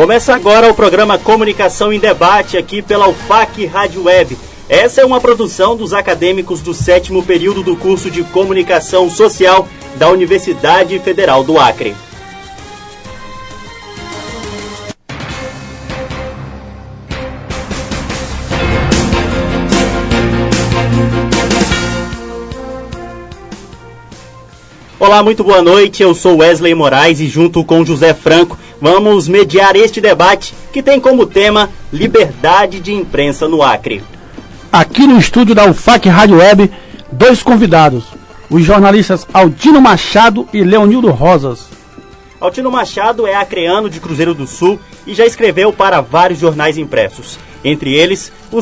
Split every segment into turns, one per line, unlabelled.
Começa agora o programa Comunicação em Debate aqui pela UFAC Rádio Web. Essa é uma produção dos acadêmicos do 7º período do curso de Comunicação Social da Universidade Federal do Acre. Olá, muito boa noite, eu sou Wesley Moraes e junto com José Franco vamos mediar este debate que tem como tema liberdade de imprensa no Acre.
Aqui no estúdio da UFAC Rádio Web, dois convidados, os jornalistas Altino Machado e Leonildo Rosas.
Altino Machado é acreano de Cruzeiro do Sul e já escreveu para vários jornais impressos, entre eles, o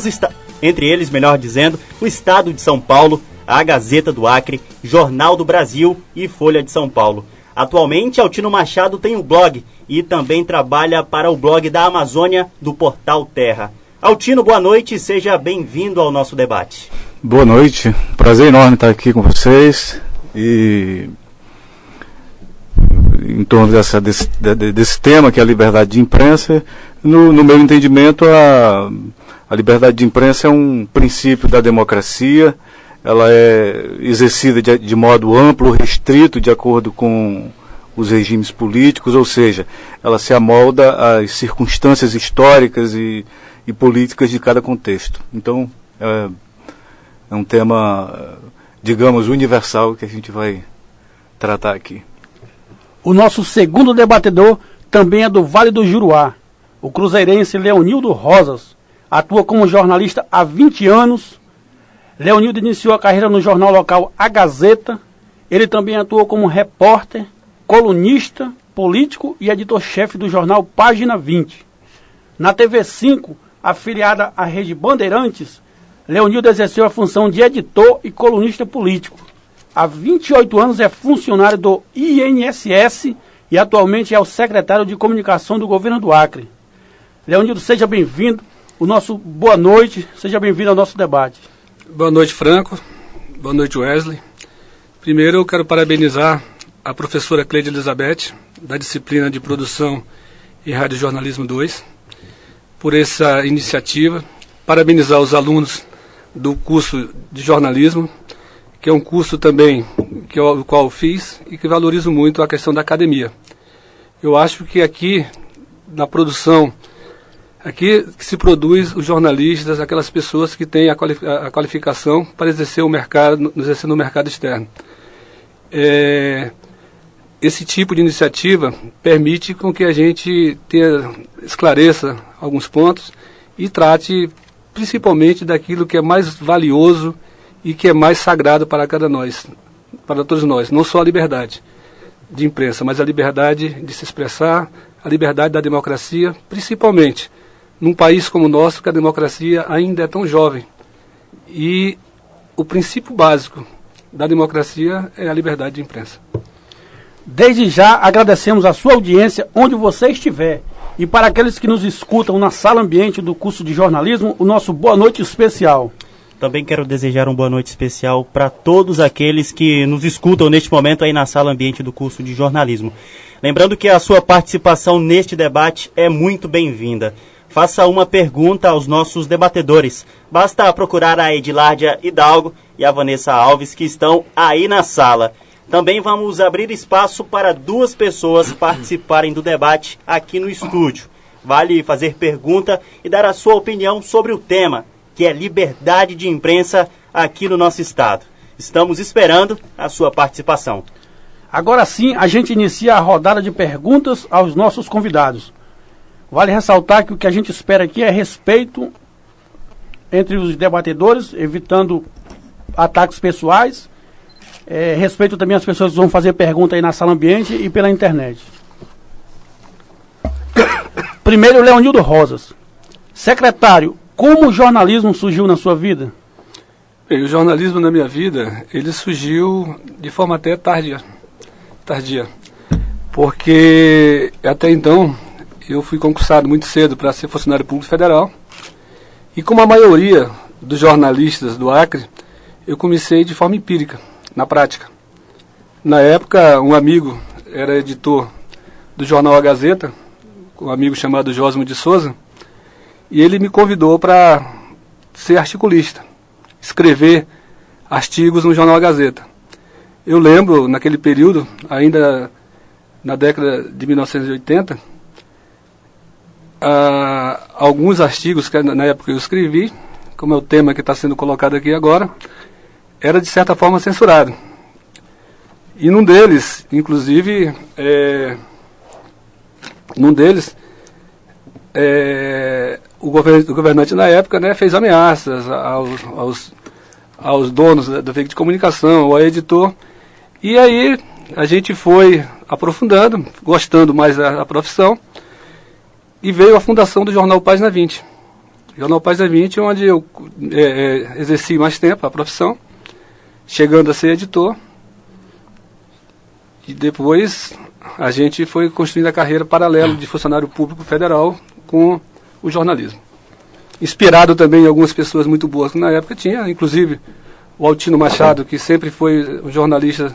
Estado de São Paulo, a Gazeta do Acre, Jornal do Brasil e Folha de São Paulo. Atualmente, Altino Machado tem um blog e também trabalha para o blog da Amazônia do Portal Terra. Altino, boa noite e seja bem-vindo ao nosso debate.
Boa noite, prazer enorme estar aqui com vocês e em torno desse tema que é a liberdade de imprensa. No meu entendimento, a liberdade de imprensa é um princípio da democracia. Ela é exercida de modo amplo, restrito, de acordo com os regimes políticos, ou seja, ela se amolda às circunstâncias históricas e políticas de cada contexto. Então, é um tema, digamos, universal que a gente vai tratar aqui.
O nosso segundo debatedor também é do Vale do Juruá, o cruzeirense Leonildo Rosas. Atua como jornalista há 20 anos. Leonildo iniciou a carreira no jornal local A Gazeta. Ele também atuou como repórter, colunista, político e editor-chefe do jornal Página 20. Na TV 5, afiliada à Rede Bandeirantes, Leonildo exerceu a função de editor e colunista político. Há 28 anos é funcionário do INSS e atualmente é o secretário de comunicação do governo do Acre. Leonildo, seja bem-vindo. Boa noite, seja bem-vindo ao nosso debate.
Boa noite, Franco. Boa noite, Wesley. Primeiro, eu quero parabenizar a professora Cleide Elizabeth, da disciplina de Produção e Radiojornalismo 2, por essa iniciativa. Parabenizar os alunos do curso de jornalismo, que é um curso também o qual eu fiz e que valorizo muito a questão da academia. Eu acho que aqui, na produção, aqui se produz os jornalistas, aquelas pessoas que têm a qualificação para exercer no mercado externo. Esse tipo de iniciativa permite com que a gente esclareça alguns pontos e trate principalmente daquilo que é mais valioso e que é mais sagrado para todos nós, não só a liberdade de imprensa, mas a liberdade de se expressar, a liberdade da democracia, principalmente num país como o nosso, que a democracia ainda é tão jovem. E o princípio básico da democracia é a liberdade de imprensa.
Desde já agradecemos a sua audiência onde você estiver. E para aqueles que nos escutam na sala ambiente do curso de jornalismo, o nosso boa noite especial.
Também quero desejar um boa noite especial para todos aqueles que nos escutam neste momento aí na sala ambiente do curso de jornalismo. Lembrando que a sua participação neste debate é muito bem-vinda. Faça uma pergunta aos nossos debatedores. Basta procurar a Edilárdia Hidalgo e a Vanessa Alves, que estão aí na sala. Também vamos abrir espaço para 2 pessoas participarem do debate aqui no estúdio. Vale fazer pergunta e dar a sua opinião sobre o tema, que é liberdade de imprensa aqui no nosso estado. Estamos esperando a sua participação.
Agora sim, a gente inicia a rodada de perguntas aos nossos convidados. Vale ressaltar que o que a gente espera aqui é respeito entre os debatedores, evitando ataques pessoais. Respeito também as pessoas que vão fazer pergunta aí na sala ambiente e pela internet. Primeiro, Leonildo Rosas. Secretário, como o jornalismo surgiu na sua vida?
Bem, o jornalismo na minha vida, ele surgiu de forma até tardia. Porque até então eu fui concursado muito cedo para ser funcionário público federal. E como a maioria dos jornalistas do Acre, eu comecei de forma empírica, na prática. Na época, um amigo era editor do jornal A Gazeta, com um amigo chamado Jósimo de Souza, e ele me convidou para ser articulista, escrever artigos no jornal A Gazeta. Eu lembro, naquele período, ainda na década de 1980, alguns artigos que na época eu escrevi, como é o tema que está sendo colocado aqui agora, era de certa forma censurado. E num deles, inclusive, o governante na época, né, fez ameaças aos donos da veículo de comunicação, ao editor, e aí a gente foi aprofundando, gostando mais da profissão, e veio a fundação do jornal Página 20. O jornal Página 20, onde eu exerci mais tempo a profissão, chegando a ser editor, e depois a gente foi construindo a carreira paralela de funcionário público federal com o jornalismo. Inspirado também em algumas pessoas muito boas que na época tinha, inclusive o Altino Machado, que sempre foi um jornalista,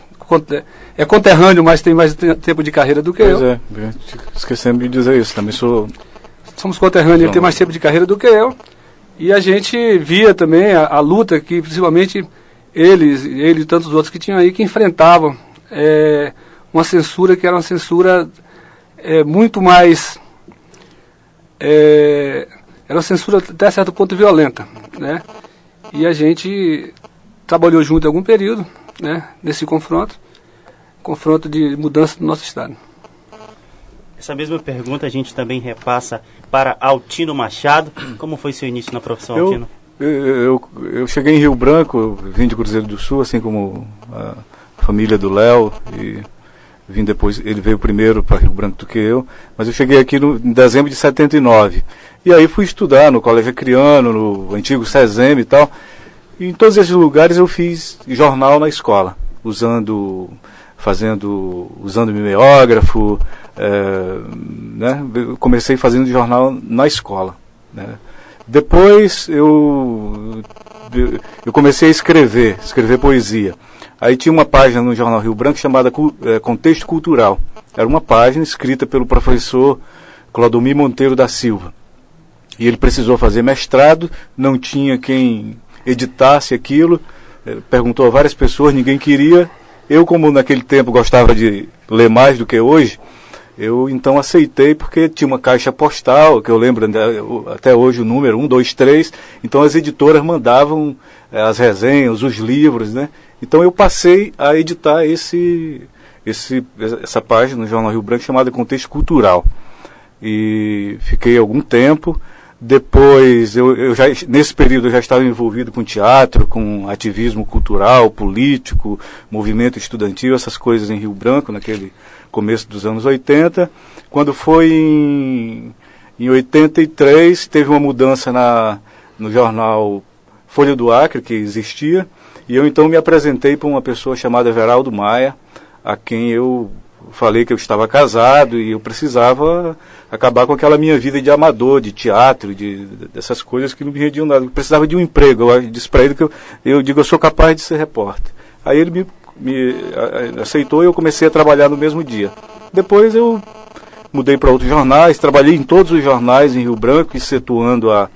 é conterrâneo, mas tem mais tempo de carreira do que eu.
Pois é, esquecemos de dizer isso, também sou...
Somos conterrâneos, ele tem mais tempo de carreira do que eu, e a gente via também a luta que, principalmente, ele e tantos outros que tinham aí, que enfrentavam uma censura que era uma censura muito mais... era uma censura até certo ponto violenta, né? E a gente trabalhou junto em algum período, né, nesse confronto de mudança do nosso estado.
Essa mesma pergunta a gente também repassa para Altino Machado. Como foi seu início na profissão, Altino?
Eu cheguei em Rio Branco, eu vim de Cruzeiro do Sul, assim como a família do Léo, e vim depois, ele veio primeiro para Rio Branco do que eu, mas eu cheguei aqui em dezembro de 79. E aí fui estudar no Colégio Acreano, no antigo SESEM e tal. E em todos esses lugares eu fiz jornal na escola, usando mimeógrafo, né? Eu comecei fazendo jornal na escola, né? Depois eu comecei a escrever poesia. Aí tinha uma página no Jornal Rio Branco chamada Contexto Cultural. Era uma página escrita pelo professor Clodomir Monteiro da Silva. E ele precisou fazer mestrado, não tinha quem editasse aquilo, perguntou a várias pessoas, ninguém queria. Eu, como naquele tempo gostava de ler mais do que hoje, eu então aceitei, porque tinha uma caixa postal, que eu lembro até hoje o número 123, então as editoras mandavam as resenhas, os livros, né? Então eu passei a editar essa página no Jornal Rio Branco chamada Contexto Cultural. E fiquei algum tempo. Depois, nesse período eu já estava envolvido com teatro, com ativismo cultural, político, movimento estudantil, essas coisas em Rio Branco, naquele começo dos anos 80. Quando foi em 83, teve uma mudança no jornal Folha do Acre, que existia, e eu então me apresentei para uma pessoa chamada Everaldo Maia, a quem eu falei que eu estava casado e eu precisava acabar com aquela minha vida de amador, de teatro, dessas coisas que não me rendiam nada. Eu precisava de um emprego. Eu disse para ele que eu digo, eu sou capaz de ser repórter. Aí ele me aceitou e eu comecei a trabalhar no mesmo dia. Depois eu mudei para outros jornais, trabalhei em todos os jornais em Rio Branco, excetuando a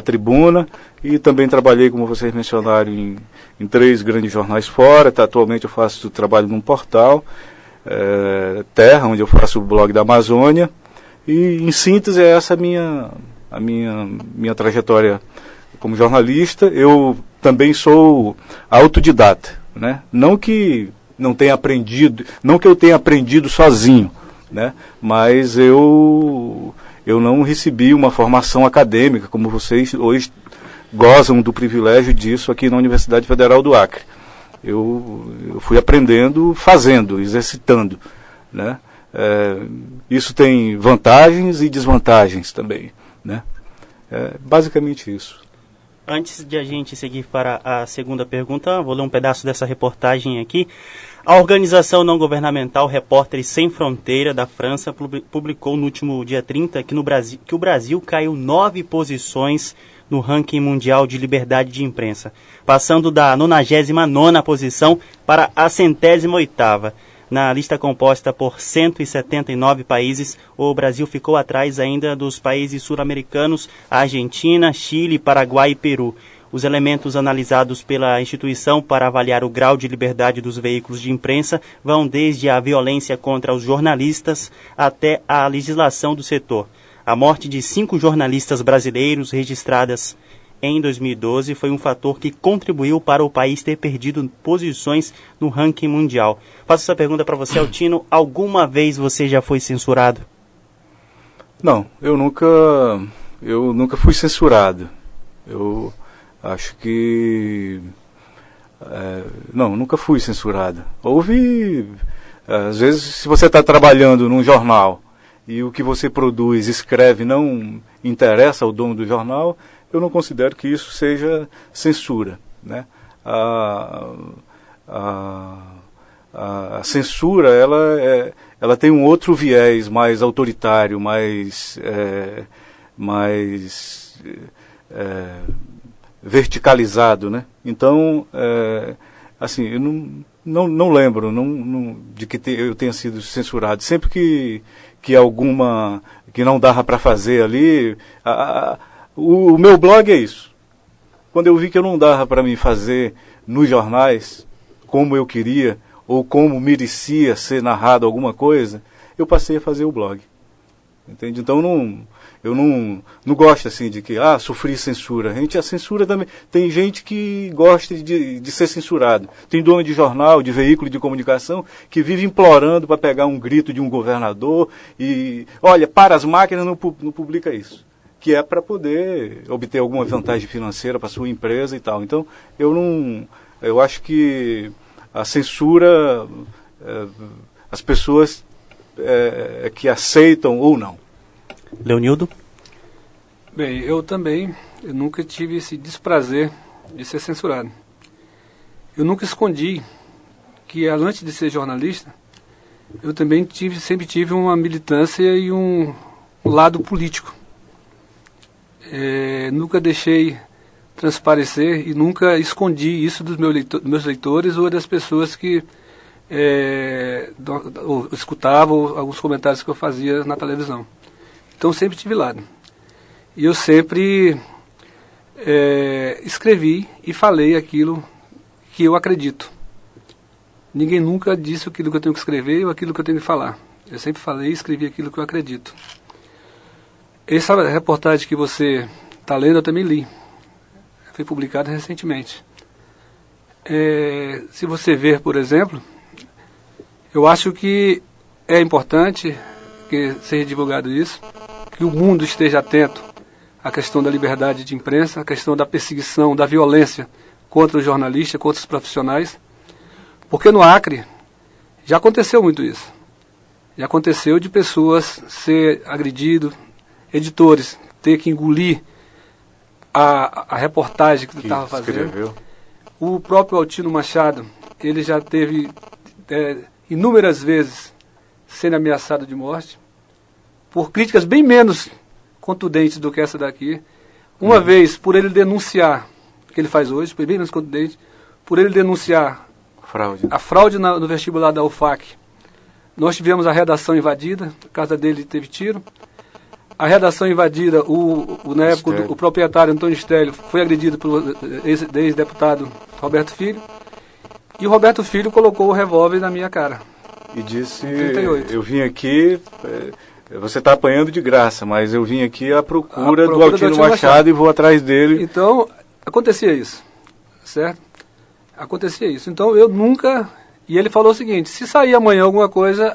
Tribuna, e também trabalhei, como vocês mencionaram, em 3 grandes jornais fora. Atualmente eu faço trabalho num portal, Terra, onde eu faço o blog da Amazônia, e em síntese é essa a minha trajetória como jornalista. Eu também sou autodidata, né? Não que eu tenha aprendido sozinho, né? Mas eu não recebi uma formação acadêmica, como vocês hoje gozam do privilégio disso aqui na Universidade Federal do Acre. Eu fui aprendendo, fazendo, exercitando, né? Isso tem vantagens e desvantagens também, né? Basicamente isso.
Antes de a gente seguir para a segunda pergunta, vou ler um pedaço dessa reportagem aqui. A organização não governamental Repórteres Sem Fronteira da França publicou no último dia 30 que o Brasil caiu 9 posições no ranking mundial de liberdade de imprensa, passando da 99ª posição para a 108ª. Na lista composta por 179 países, o Brasil ficou atrás ainda dos países sul-americanos, Argentina, Chile, Paraguai e Peru. Os elementos analisados pela instituição para avaliar o grau de liberdade dos veículos de imprensa vão desde a violência contra os jornalistas até a legislação do setor. A morte de 5 jornalistas brasileiros registradas em 2012 foi um fator que contribuiu para o país ter perdido posições no ranking mundial. Faço essa pergunta para você, Altino. Alguma vez você já foi censurado?
Não, eu nunca fui censurado. Eu acho que... não, nunca fui censurado. Houve... às vezes, se você está trabalhando num jornal e o que você produz, escreve, não interessa ao dono do jornal, eu não considero que isso seja censura, né? A censura, ela tem um outro viés mais autoritário, mais verticalizado, né? Então, assim, eu não lembro de que eu tenha sido censurado. Sempre que alguma que não dava para fazer ali, o meu blog é isso. Quando eu vi que eu não dava para me fazer nos jornais como eu queria ou como merecia ser narrado alguma coisa, eu passei a fazer o blog. Entende? Então eu não gosto assim de que sofri censura. A censura também. Tem gente que gosta de ser censurado. Tem dono de jornal, de veículo de comunicação, que vive implorando para pegar um grito de um governador e, olha, para as máquinas, não publica isso. Que é para poder obter alguma vantagem financeira para sua empresa e tal. Então, eu acho que a censura, as pessoas que aceitam ou não.
Leonildo?
Bem, eu nunca tive esse desprazer de ser censurado. Eu nunca escondi que, antes de ser jornalista, eu também sempre tive uma militância e um lado político. Nunca deixei transparecer e nunca escondi isso dos meus leitores ou das pessoas que escutavam alguns comentários que eu fazia na televisão. Então sempre tive lado. E eu sempre escrevi e falei aquilo que eu acredito. Ninguém nunca disse aquilo que eu tenho que escrever ou aquilo que eu tenho que falar. Eu sempre falei e escrevi aquilo que eu acredito. Essa reportagem que você está lendo, eu também li. Foi publicada recentemente. Se você ver, por exemplo, eu acho que é importante que seja divulgado isso, que o mundo esteja atento à questão da liberdade de imprensa, à questão da perseguição, da violência contra os jornalistas, contra os profissionais, porque no Acre já aconteceu muito isso. Já aconteceu de pessoas ser agredidas, editores ter que engolir a reportagem que estava fazendo. Escreveu. O próprio Altino Machado, ele já teve inúmeras vezes sendo ameaçado de morte por críticas bem menos contundentes do que essa daqui. Uma vez, por ele denunciar, o que ele faz hoje, foi bem menos contundente, por ele denunciar a fraude no vestibular da UFAC. Nós tivemos a redação invadida, a casa dele teve tiro. A redação invadida, na época, o proprietário Antônio Stélio foi agredido pelo ex-deputado Roberto Filho. E o Roberto Filho colocou o revólver na minha cara.
E disse, eu vim aqui, você está apanhando de graça, mas eu vim aqui à procura do Altino Machado e vou atrás dele.
Então, acontecia isso, certo? Acontecia isso. Então, eu nunca... E ele falou o seguinte, se sair amanhã alguma coisa,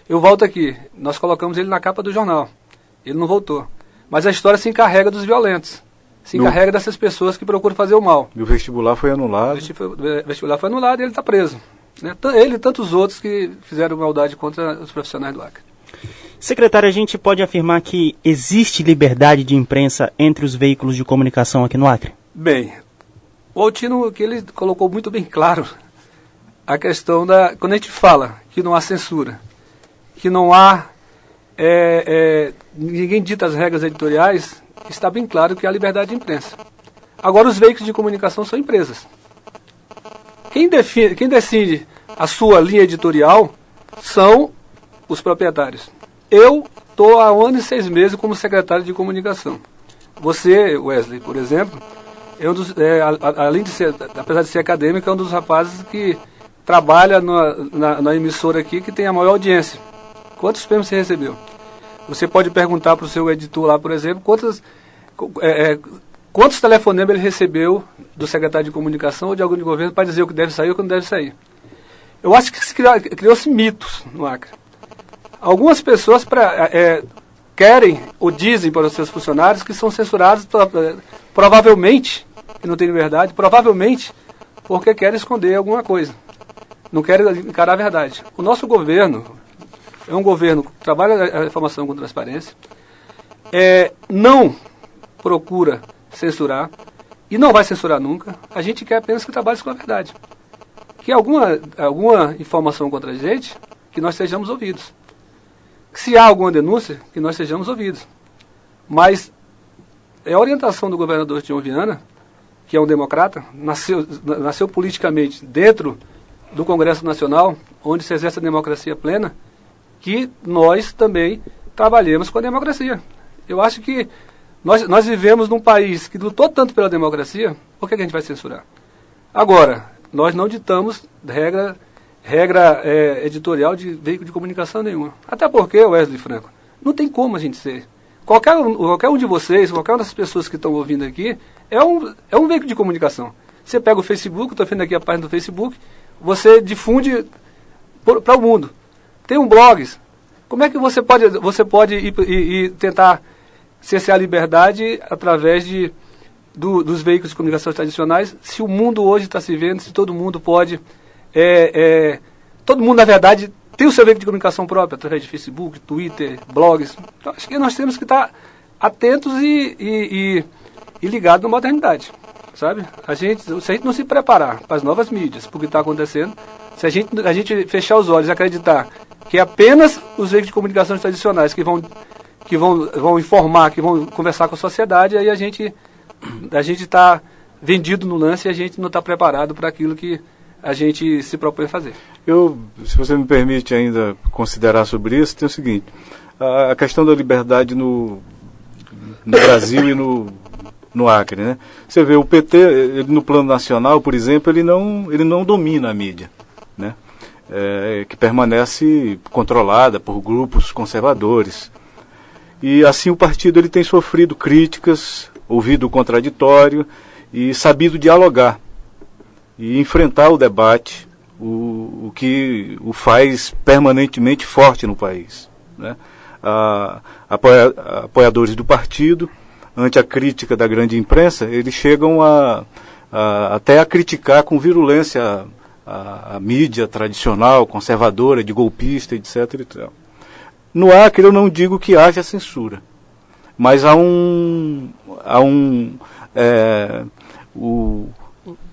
eu volto aqui. Nós colocamos ele na capa do jornal. Ele não voltou. Mas a história se encarrega dos violentos. Se encarrega dessas pessoas que procuram fazer o mal.
E o vestibular foi anulado?
O vestibular foi anulado e ele está preso. Né? Ele e tantos outros que fizeram maldade contra os profissionais do Acre.
Secretário, a gente pode afirmar que existe liberdade de imprensa entre os veículos de comunicação aqui no Acre?
Bem, o Altino, que ele colocou muito bem claro a questão da... Quando a gente fala que não há censura, que não há... ninguém dita as regras editoriais, está bem claro que há liberdade de imprensa. Agora, os veículos de comunicação são empresas. Quem decide a sua linha editorial são os proprietários. Eu estou há 1 ano e 6 meses como secretário de comunicação. Você, Wesley, por exemplo, é um dos, além de ser, apesar de ser acadêmico, é um dos rapazes que trabalha na emissora aqui que tem a maior audiência. Quantos prêmios você recebeu? Você pode perguntar para o seu editor lá, por exemplo, quantos telefonemas ele recebeu do secretário de comunicação ou de algum de governo para dizer o que deve sair ou o que não deve sair. Eu acho que criou-se mitos no Acre. Algumas pessoas querem ou dizem para os seus funcionários que são censurados provavelmente, que não têm liberdade, provavelmente porque querem esconder alguma coisa. Não querem encarar a verdade. O nosso governo é um governo que trabalha a informação com transparência, não procura censurar e não vai censurar nunca. A gente quer apenas que trabalhe com a verdade. Que alguma informação contra a gente, que nós sejamos ouvidos. Se há alguma denúncia, que nós sejamos ouvidos. Mas é a orientação do governador Tião Viana, que é um democrata, nasceu politicamente dentro do Congresso Nacional, onde se exerce a democracia plena, que nós também trabalhemos com a democracia. Eu acho que nós vivemos num país que lutou tanto pela democracia, por que a gente vai censurar? Agora, nós não ditamos regra editorial de veículo de comunicação nenhuma. Até porque, Wesley Franco, não tem como a gente ser. Qualquer um de vocês, qualquer uma das pessoas que estão ouvindo aqui, é um veículo de comunicação. Você pega o Facebook, estou vendo aqui a página do Facebook, você difunde para o mundo. Tem um blog. Como é que você pode ir tentar cercear a liberdade através dos veículos de comunicação tradicionais, se o mundo hoje está se vendo, se todo mundo pode... todo mundo, na verdade, tem o seu veículo de comunicação próprio, através de Facebook, Twitter, blogs. Então, acho que nós temos que estar atentos e ligados na modernidade, sabe? Se a gente não se preparar para as novas mídias, para o que está acontecendo, se a gente fechar os olhos e acreditar que é apenas os veículos de comunicação tradicionais que vão informar, que vão conversar com a sociedade, aí a gente está vendido no lance e a gente não está preparado para aquilo que a gente se propõe a fazer.
Se você me permite ainda considerar sobre isso, tem o seguinte: a questão da liberdade no Brasil e no Acre, né? Você vê o PT, ele, no plano nacional, por exemplo, ele não domina a mídia, né? Que permanece controlada por grupos conservadores. E assim o partido ele tem sofrido críticas, ouvido o contraditório e sabido dialogar e enfrentar o debate, o que o faz permanentemente forte no país, né? Apoiadores do partido, ante a crítica da grande imprensa, eles chegam até a criticar com virulência a mídia tradicional, conservadora, de golpista, etc. e tal. No Acre eu não digo que haja censura, mas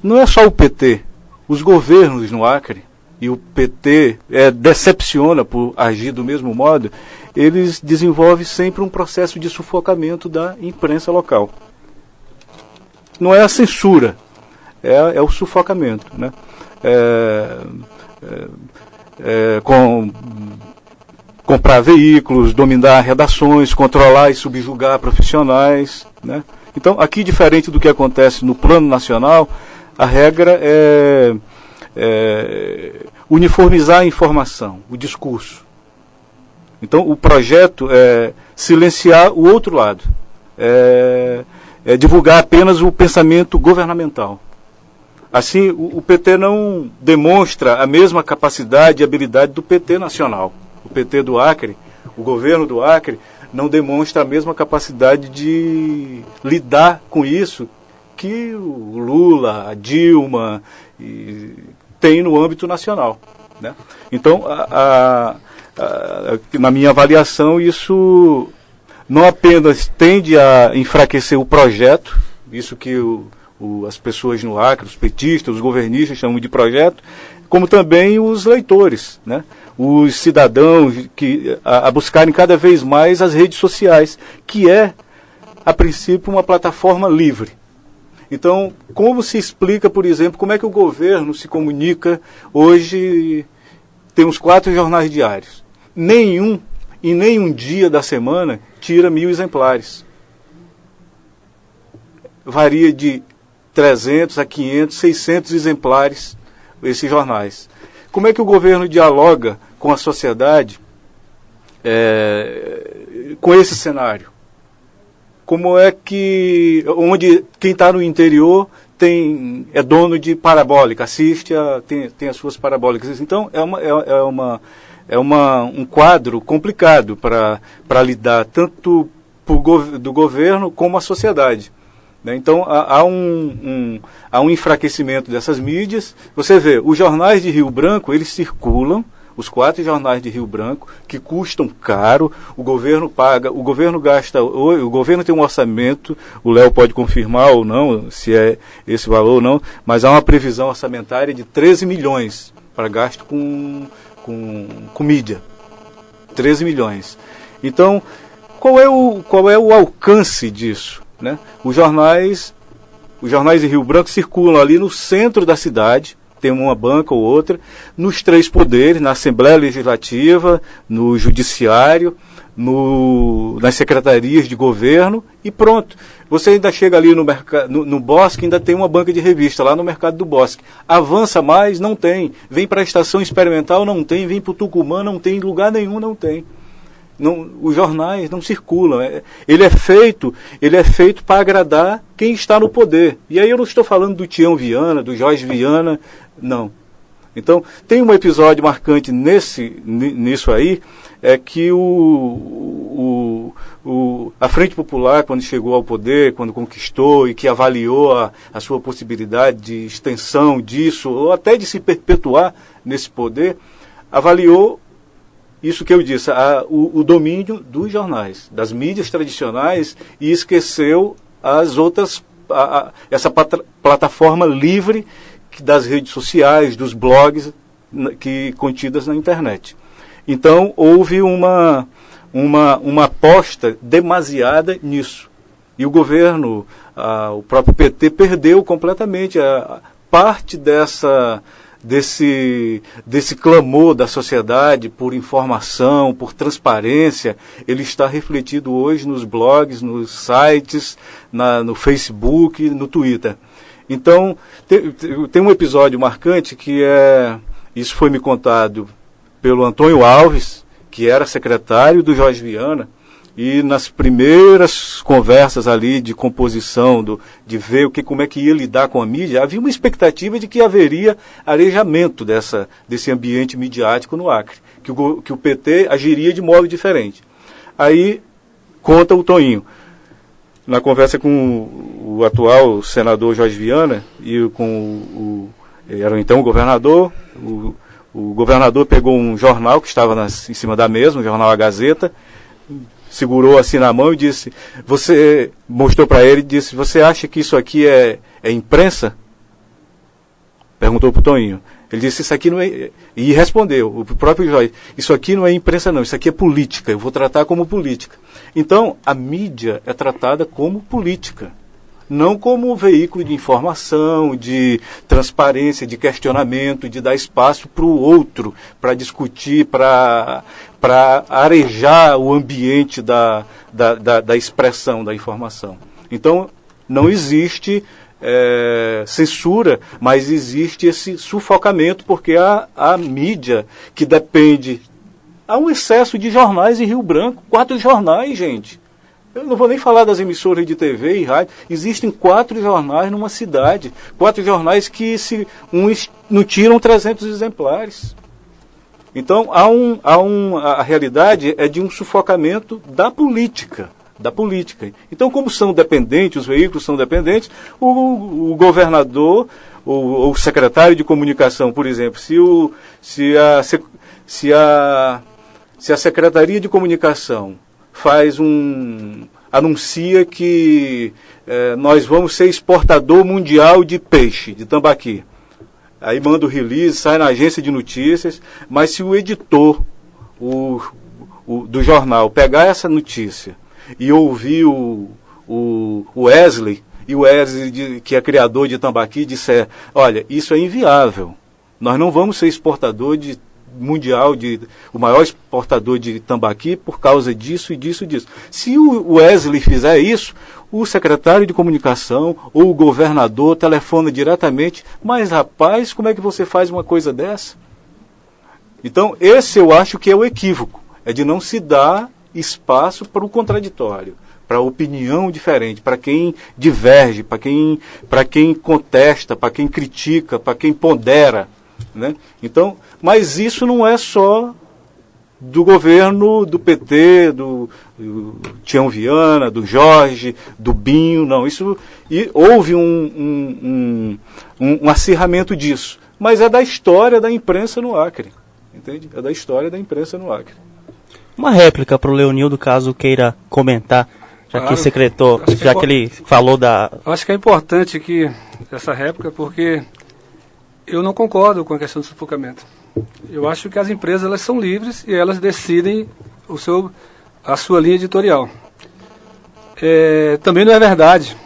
não é só o PT, os governos no Acre, e o PT decepciona por agir do mesmo modo, eles desenvolvem sempre um processo de sufocamento da imprensa local. Não é a censura, é o sufocamento, né? Comprar veículos, dominar redações, controlar e subjugar profissionais, né? Então, aqui, diferente do que acontece no plano nacional, a regra é uniformizar a informação, o discurso. Então, o projeto é silenciar o outro lado, é divulgar apenas o pensamento governamental. Assim, o PT não demonstra a mesma capacidade e habilidade do PT nacional. O PT do Acre, o governo do Acre, não demonstra a mesma capacidade de lidar com isso que o Lula, a Dilma tem no âmbito nacional, né? Então, na minha avaliação, isso não apenas tende a enfraquecer o projeto, isso que as pessoas no Acre, os petistas, os governistas chamam de projeto, como também os leitores, né? Os cidadãos a buscarem cada vez mais as redes sociais, que é, a princípio, uma plataforma livre. Então, como se explica, por exemplo, como é que o governo se comunica hoje? Temos 4 jornais diários. Em nenhum dia da semana tira 1.000 exemplares. Varia de 300 a 500, 600 exemplares esses jornais. Como é que o governo dialoga com a sociedade com esse cenário? Como é que, onde quem está no interior é dono de parabólica, tem as suas parabólicas. Então, um quadro complicado para lidar tanto do governo como a sociedade. Né? Então, há um enfraquecimento dessas mídias. Você vê, os jornais de Rio Branco, eles circulam, os 4 jornais de Rio Branco, que custam caro, o governo paga, o governo tem um orçamento, o Léo pode confirmar ou não, se é esse valor ou não, mas há uma previsão orçamentária de 13 milhões para gasto com mídia. 13 milhões. Então, qual é o alcance disso? Né? Os jornais de Rio Branco circulam ali no centro da cidade, tem uma banca ou outra, nos 3 poderes, na Assembleia Legislativa, no Judiciário, nas secretarias de governo, e pronto. Você ainda chega ali no Bosque, ainda tem uma banca de revista, lá no Mercado do Bosque. Avança mais? Não tem. Vem para a Estação Experimental? Não tem. Vem para o Tucumã? Não tem. Lugar nenhum não tem. Não, os jornais não circulam. Ele é feito para agradar quem está no poder. E aí eu não estou falando do Tião Viana, do Jorge Viana, não. Então, tem um episódio marcante nisso aí, é que a Frente Popular, quando chegou ao poder, quando conquistou e que avaliou a sua possibilidade de extensão disso, ou até de se perpetuar nesse poder, avaliou isso que eu disse, o domínio dos jornais, das mídias tradicionais, e esqueceu as outras, essa plataforma livre das redes sociais, dos blogs contidas na internet. Então, houve uma aposta demasiada nisso. E o governo, o próprio PT, perdeu completamente a parte desse clamor da sociedade por informação, por transparência. Ele está refletido hoje nos blogs, nos sites, no Facebook, no Twitter. Então, tem um episódio marcante isso foi me contado pelo Antônio Alves, que era secretário do Jorge Viana, e nas primeiras conversas ali de composição, de ver como é que ia lidar com a mídia, havia uma expectativa de que haveria arejamento desse ambiente midiático no Acre, que o PT agiria de modo diferente. Aí, conta o Toinho, na conversa com o atual senador Jorge Viana e com era então o governador, o governador pegou um jornal que estava em cima da mesa, um jornal A Gazeta, segurou assim na mão e disse, mostrou para ele e disse, você acha que isso aqui é imprensa? Perguntou para o Toinho. Ele disse, isso aqui não é... E respondeu, o próprio Jorge, isso aqui não é imprensa não, isso aqui é política, eu vou tratar como política. Então, a mídia é tratada como política, não como um veículo de informação, de transparência, de questionamento, de dar espaço para o outro, para discutir, para arejar o ambiente da expressão da informação. Então, não existe censura, mas existe esse sufocamento, porque a mídia que depende... Há um excesso de jornais em Rio Branco, 4 jornais, gente. Eu não vou nem falar das emissoras de TV e rádio. Existem 4 jornais numa cidade. 4 jornais que uns não tiram 300 exemplares. Então, a realidade é de um sufocamento da política. Então, como são dependentes, os veículos são dependentes, o governador, o secretário de comunicação, por exemplo, se a Secretaria de Comunicação anuncia que nós vamos ser exportador mundial de peixe, de tambaqui. Aí manda o release, sai na agência de notícias, mas se o editor do jornal pegar essa notícia e ouvir o Wesley, e o Wesley, que é criador de tambaqui, disser, olha, isso é inviável, nós não vamos ser exportador mundial, o maior exportador de tambaqui por causa disso e disso e disso. Se o Wesley fizer isso, o secretário de comunicação ou o governador telefona diretamente, mas rapaz, como é que você faz uma coisa dessa? Então, esse eu acho que é o equívoco, é de não se dar espaço para o contraditório, para a opinião diferente, para quem diverge, para quem contesta, para quem critica, para quem pondera, né? Então, mas isso não é só do governo do PT, do Tião Viana, do Jorge, do Binho, não. Houve um acirramento disso, mas é da história da imprensa no Acre, entende? É da história da imprensa no Acre.
Uma réplica para o Leonildo, caso queira comentar, já que secretou, já que ele falou da...
Acho que é importante que essa réplica, porque eu não concordo com a questão do sufocamento. Eu acho que as empresas elas são livres e elas decidem a sua linha editorial. Também não é verdade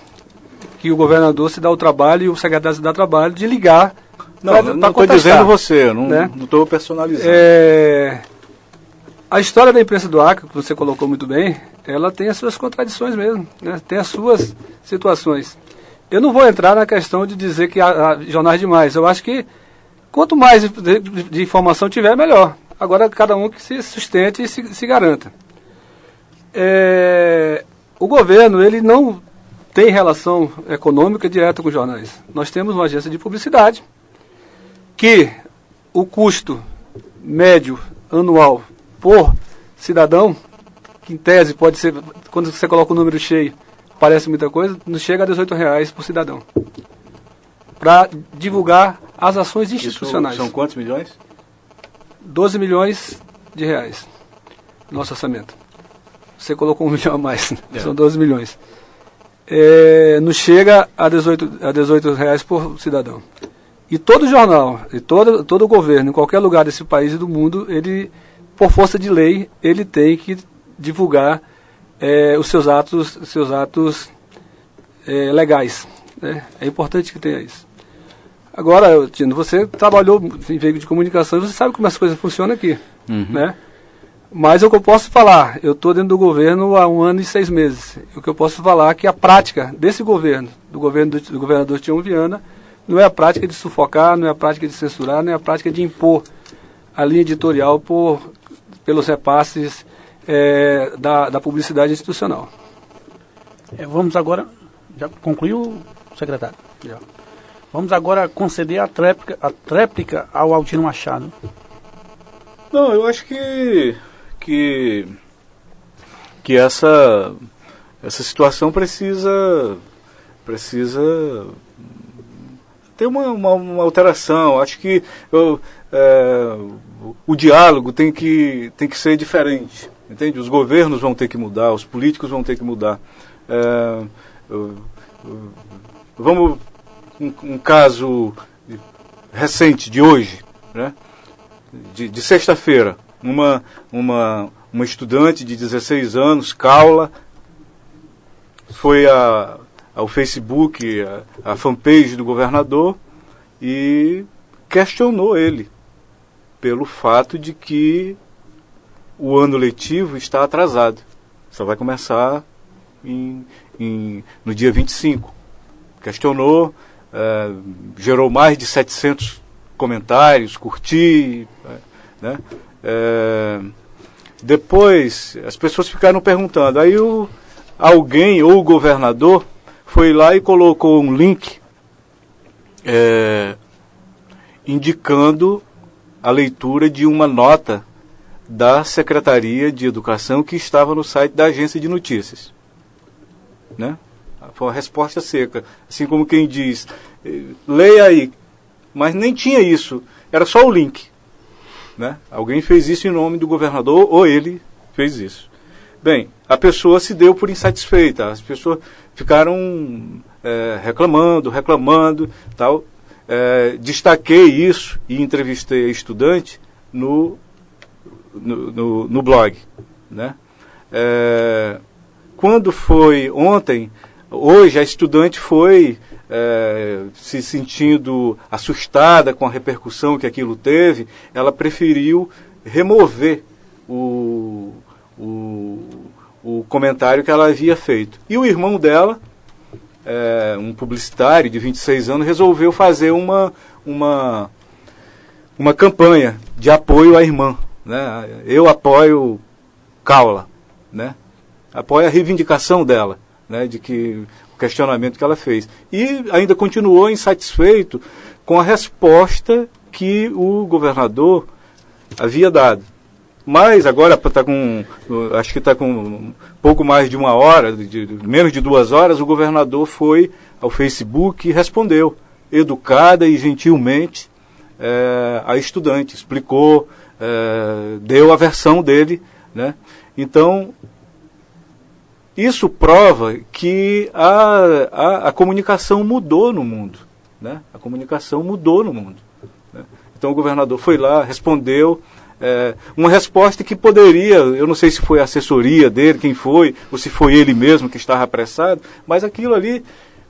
que o governador se dá o trabalho e o secretário se dá o trabalho de ligar.
Não estou dizendo você, não estou personalizando.
A história da imprensa do Acre, que você colocou muito bem, ela tem as suas contradições mesmo, né? Tem as suas situações. Eu não vou entrar na questão de dizer que há jornais demais. Eu acho que quanto mais de informação tiver, melhor. Agora, cada um que se sustente e se garanta. O governo, ele não tem relação econômica direta com os jornais. Nós temos uma agência de publicidade que o custo médio anual por cidadão, que em tese pode ser, quando você coloca o número cheio, parece muita coisa, não chega a R$18 por cidadão. Para divulgar as ações institucionais.
Isso são quantos milhões?
12 milhões de reais. Nosso orçamento. Você colocou 1 milhão a mais. São 12 milhões. Não chega a 18 reais por cidadão. E todo jornal, e todo o governo, em qualquer lugar desse país e do mundo, ele, por força de lei, ele tem que divulgar os seus atos legais. Né? É importante que tenha isso. Agora, Tino, você trabalhou em veículo de comunicação, você sabe como as coisas funcionam aqui.
Uhum.
Né? Mas o que eu posso falar, eu estou dentro do governo há 1 ano e 6 meses. O que eu posso falar é que a prática desse governo, do governador Tião Viana, não é a prática de sufocar, não é a prática de censurar, não é a prática de impor a linha editorial pelos repasses da publicidade institucional.
Vamos agora... Já concluiu, secretário?
Já.
Vamos agora conceder a tréplica ao Altino Machado.
Não, eu acho que essa situação precisa ter uma alteração. Acho que o diálogo tem que ser diferente, entende? Os governos vão ter que mudar, os políticos vão ter que mudar. Vamos um caso recente de hoje, né? De sexta-feira, uma estudante de 16 anos, Caula, foi ao Facebook, a fanpage do governador, e questionou ele pelo fato de que o ano letivo está atrasado. Só vai começar no dia 25. Questionou, gerou mais de 700 comentários, curti, né? Depois as pessoas ficaram perguntando, aí alguém ou o governador foi lá e colocou um link indicando a leitura de uma nota da Secretaria de Educação que estava no site da Agência de Notícias, né? Foi uma resposta seca, assim como quem diz, leia aí, mas nem tinha isso, era só o link, né? Alguém fez isso em nome do governador ou ele fez isso. Bem, a pessoa se deu por insatisfeita, as pessoas ficaram reclamando, tal. Destaquei isso e entrevistei a estudante no blog, né? Quando foi ontem, Hoje a estudante foi se sentindo assustada com a repercussão que aquilo teve, ela preferiu remover o comentário que ela havia feito. E o irmão dela, um publicitário de 26 anos, resolveu fazer uma campanha de apoio à irmã, né? Eu apoio Caula, né? Apoio a reivindicação dela, né? De que o questionamento que ela fez. E ainda continuou insatisfeito com a resposta que o governador havia dado. Mas agora acho que está com pouco mais de 1 hora, menos de 2 horas, o governador foi ao Facebook e respondeu, educada e gentilmente, a estudante, explicou, deu a versão dele, né? Então, isso prova que a comunicação mudou no mundo, né? A comunicação mudou no mundo, né? Então o governador foi lá, respondeu, uma resposta que poderia, eu não sei se foi a assessoria dele, quem foi, ou se foi ele mesmo que estava apressado, mas aquilo ali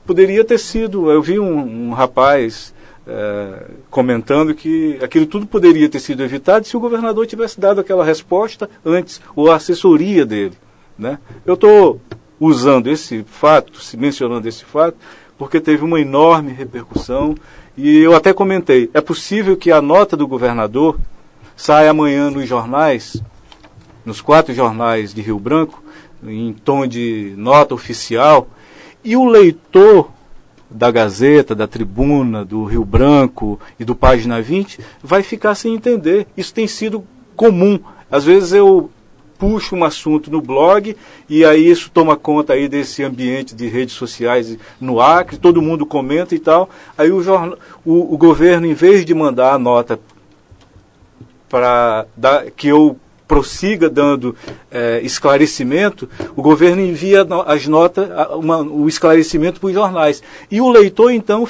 poderia ter sido, eu vi um rapaz comentando que aquilo tudo poderia ter sido evitado se o governador tivesse dado aquela resposta antes, ou a assessoria dele, né? Eu estou usando esse fato, mencionando esse fato, porque teve uma enorme repercussão, e eu até comentei, é possível que a nota do governador saia amanhã nos jornais, nos 4 jornais de Rio Branco, em tom de nota oficial, e o leitor da Gazeta, da Tribuna, do Rio Branco e do Página 20 vai ficar sem entender. Isso tem sido comum. Às vezes eu puxo um assunto no blog e aí isso toma conta aí desse ambiente de redes sociais no Acre, todo mundo comenta e tal. Aí o governo, em vez de mandar a nota que eu prossiga dando esclarecimento, o governo envia as notas, o esclarecimento para os jornais. E o leitor, então,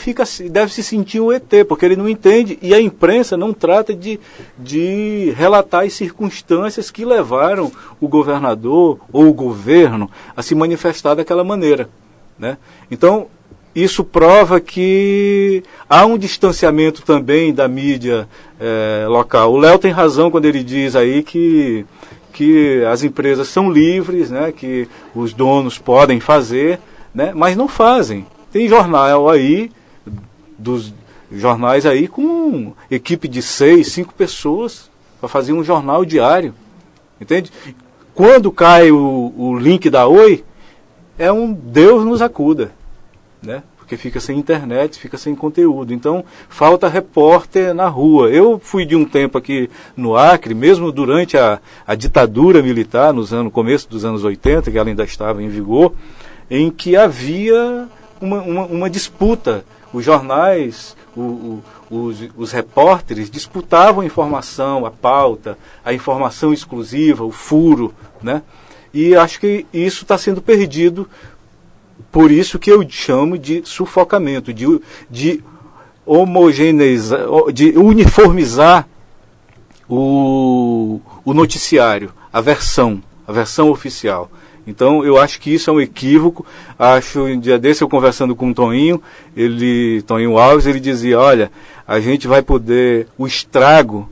deve se sentir um ET, porque ele não entende, e a imprensa não trata de relatar as circunstâncias que levaram o governador ou o governo a se manifestar daquela maneira, né? Então, isso prova que há um distanciamento também da mídia local. O Léo tem razão quando ele diz aí que as empresas são livres, né, que os donos podem fazer, né, mas não fazem. Tem jornal aí, dos jornais aí com equipe de 6, 5 pessoas para fazer um jornal diário. Entende? Quando cai o link da Oi, é um Deus nos acuda, né? Porque fica sem internet, fica sem conteúdo. Então, falta repórter na rua. Eu fui de um tempo aqui no Acre, mesmo durante a ditadura militar, no começo dos anos 80, que ela ainda estava em vigor, em que havia uma disputa. Os jornais, os repórteres disputavam a informação, a pauta, a informação exclusiva, o furo, né? E acho que isso está sendo perdido. Por isso que eu chamo de sufocamento, de homogeneizar, de uniformizar o noticiário, a versão oficial. Então eu acho que isso é um equívoco. Acho, um dia desse eu conversando com o Toninho Alves, ele dizia, olha, a gente vai poder, o estrago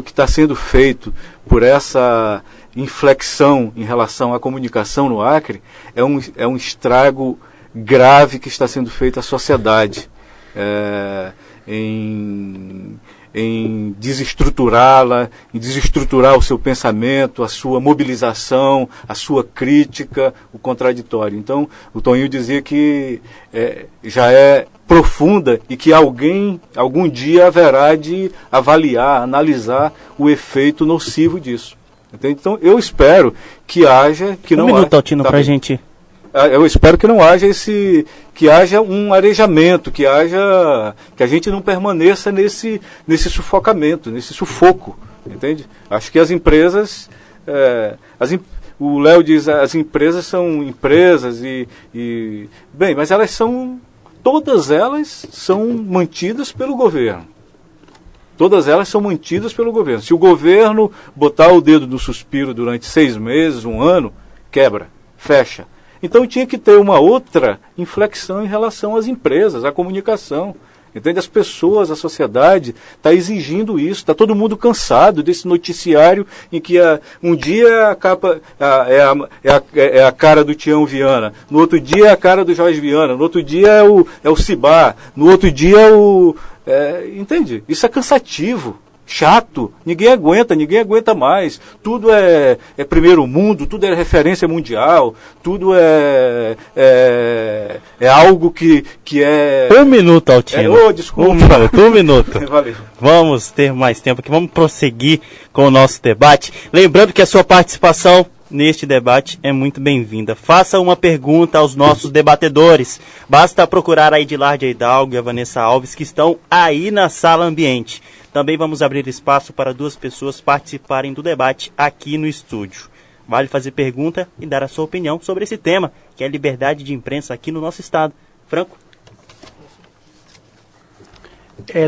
que está sendo feito por essa inflexão em relação à comunicação no Acre é um estrago grave que está sendo feito à sociedade, em desestruturá-la, em desestruturar o seu pensamento, a sua mobilização, a sua crítica, o contraditório. Então, o Toninho dizia que já é profunda e que algum dia haverá de avaliar, analisar o efeito nocivo disso. Entende? Então, eu espero que haja...
Um minuto, Altino, para a gente...
Eu espero que não haja que haja um arejamento, que a gente não permaneça nesse sufocamento, nesse sufoco, entende? Acho que as empresas, o Léo diz, as empresas são empresas bem, mas todas elas são mantidas pelo governo. Todas elas são mantidas pelo governo. Se o governo botar o dedo no suspiro durante 6 meses, 1 ano, quebra, fecha. Então tinha que ter uma outra inflexão em relação às empresas, à comunicação. Entende? As pessoas, a sociedade está exigindo isso, está todo mundo cansado desse noticiário em que um dia a capa é a cara do Tião Viana, no outro dia é a cara do Jorge Viana, no outro dia é o Cibá, no outro dia entende? Isso é cansativo, chato, ninguém aguenta mais, tudo é primeiro mundo, tudo é referência mundial, tudo é algo que é...
Um minuto, Altino.
Desculpa.
Um minuto.
Valeu.
Vamos ter mais tempo aqui, vamos prosseguir com o nosso debate. Lembrando que a sua participação neste debate é muito bem-vinda. Faça uma pergunta aos nossos debatedores. Basta procurar a Edilardia Hidalgo e a Vanessa Alves, que estão aí na sala ambiente. Também vamos abrir espaço para 2 pessoas participarem do debate aqui no estúdio. Vale fazer pergunta e dar a sua opinião sobre esse tema, que é a liberdade de imprensa aqui no nosso estado. Franco?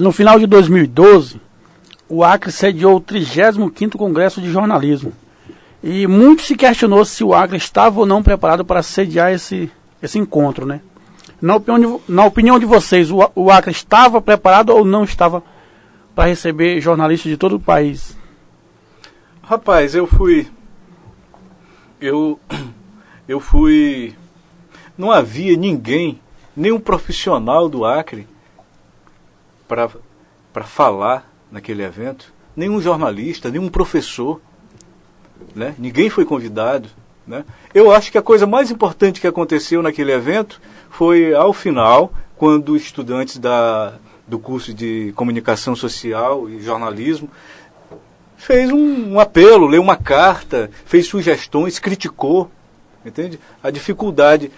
No final de 2012, o Acre sediou o 35º Congresso de Jornalismo. E muito se questionou se o Acre estava ou não preparado para sediar esse encontro, né? Na opinião de vocês, o Acre estava preparado ou não estava para receber jornalistas de todo o país?
Rapaz, eu fui... Não havia ninguém, nenhum profissional do Acre para falar naquele evento, nenhum jornalista, nenhum professor, né? Ninguém foi convidado, né? Eu acho que a coisa mais importante que aconteceu naquele evento foi, ao final, quando estudantes do curso de Comunicação Social e Jornalismo fez um apelo, leu uma carta, fez sugestões, criticou, entende? A dificuldade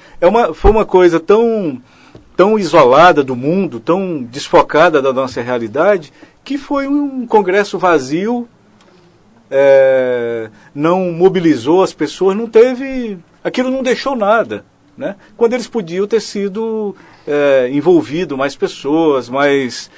foi uma coisa tão isolada do mundo, tão desfocada da nossa realidade, que foi um congresso vazio, não mobilizou as pessoas, aquilo não deixou nada, né? Quando eles podiam ter sido envolvido mais pessoas, mais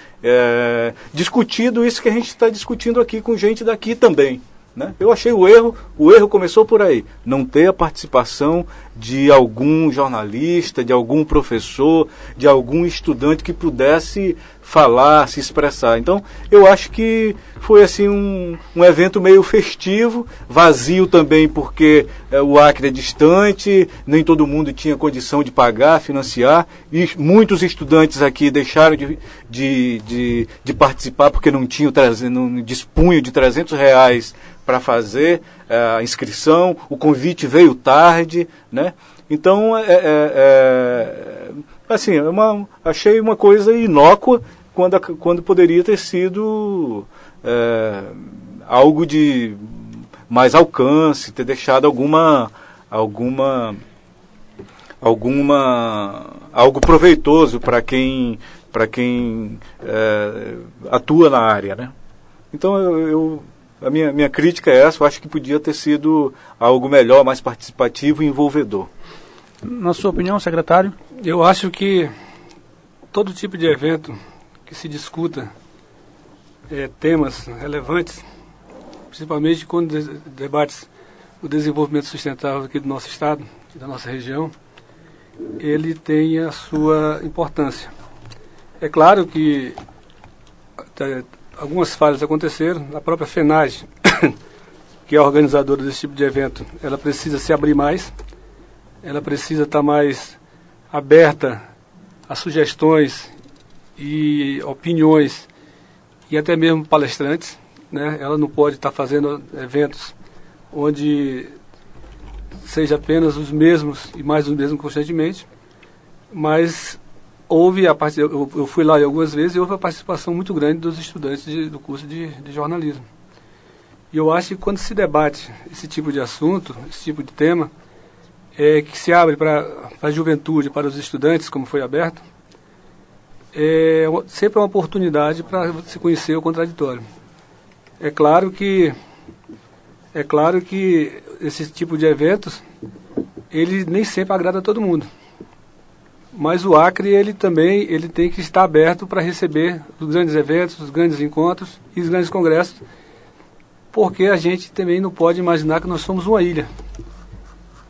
discutido isso que a gente está discutindo aqui com gente daqui também, né? Eu achei o erro começou por aí, não ter a participação de algum jornalista, de algum professor, de algum estudante que pudesse falar, se expressar. Então, eu acho que foi assim um evento meio festivo, vazio também porque o Acre é distante, nem todo mundo tinha condição de pagar, financiar, e muitos estudantes aqui deixaram de participar porque não dispunham de R$300 para fazer a inscrição, o convite veio tarde, né? Então, assim, achei uma coisa inócua quando poderia ter sido algo de mais alcance, ter deixado algo proveitoso para quem atua na área, né? Então, a minha crítica é essa, eu acho que podia ter sido algo melhor, mais participativo e envolvedor.
Na sua opinião, secretário?
Eu acho que todo tipo de evento que se discuta temas relevantes, principalmente quando debates o desenvolvimento sustentável aqui do nosso estado e da nossa região, ele tem a sua importância. É claro que algumas falhas aconteceram, a própria FENAGE, que é a organizadora desse tipo de evento, ela precisa se abrir mais, ela precisa estar mais aberta a sugestões e opiniões e até mesmo palestrantes, né? Ela não pode estar fazendo eventos onde seja apenas os mesmos e mais os mesmos constantemente, mas eu fui lá algumas vezes e houve a participação muito grande dos estudantes do curso de jornalismo. E eu acho que quando se debate esse tipo de assunto, esse tipo de tema, que se abre para a juventude, para os estudantes, como foi aberto, sempre é uma oportunidade para se conhecer o contraditório. É claro que esse tipo de eventos, ele nem sempre agrada a todo mundo. Mas o Acre, ele tem que estar aberto para receber os grandes eventos, os grandes encontros e os grandes congressos, porque a gente também não pode imaginar que nós somos uma ilha.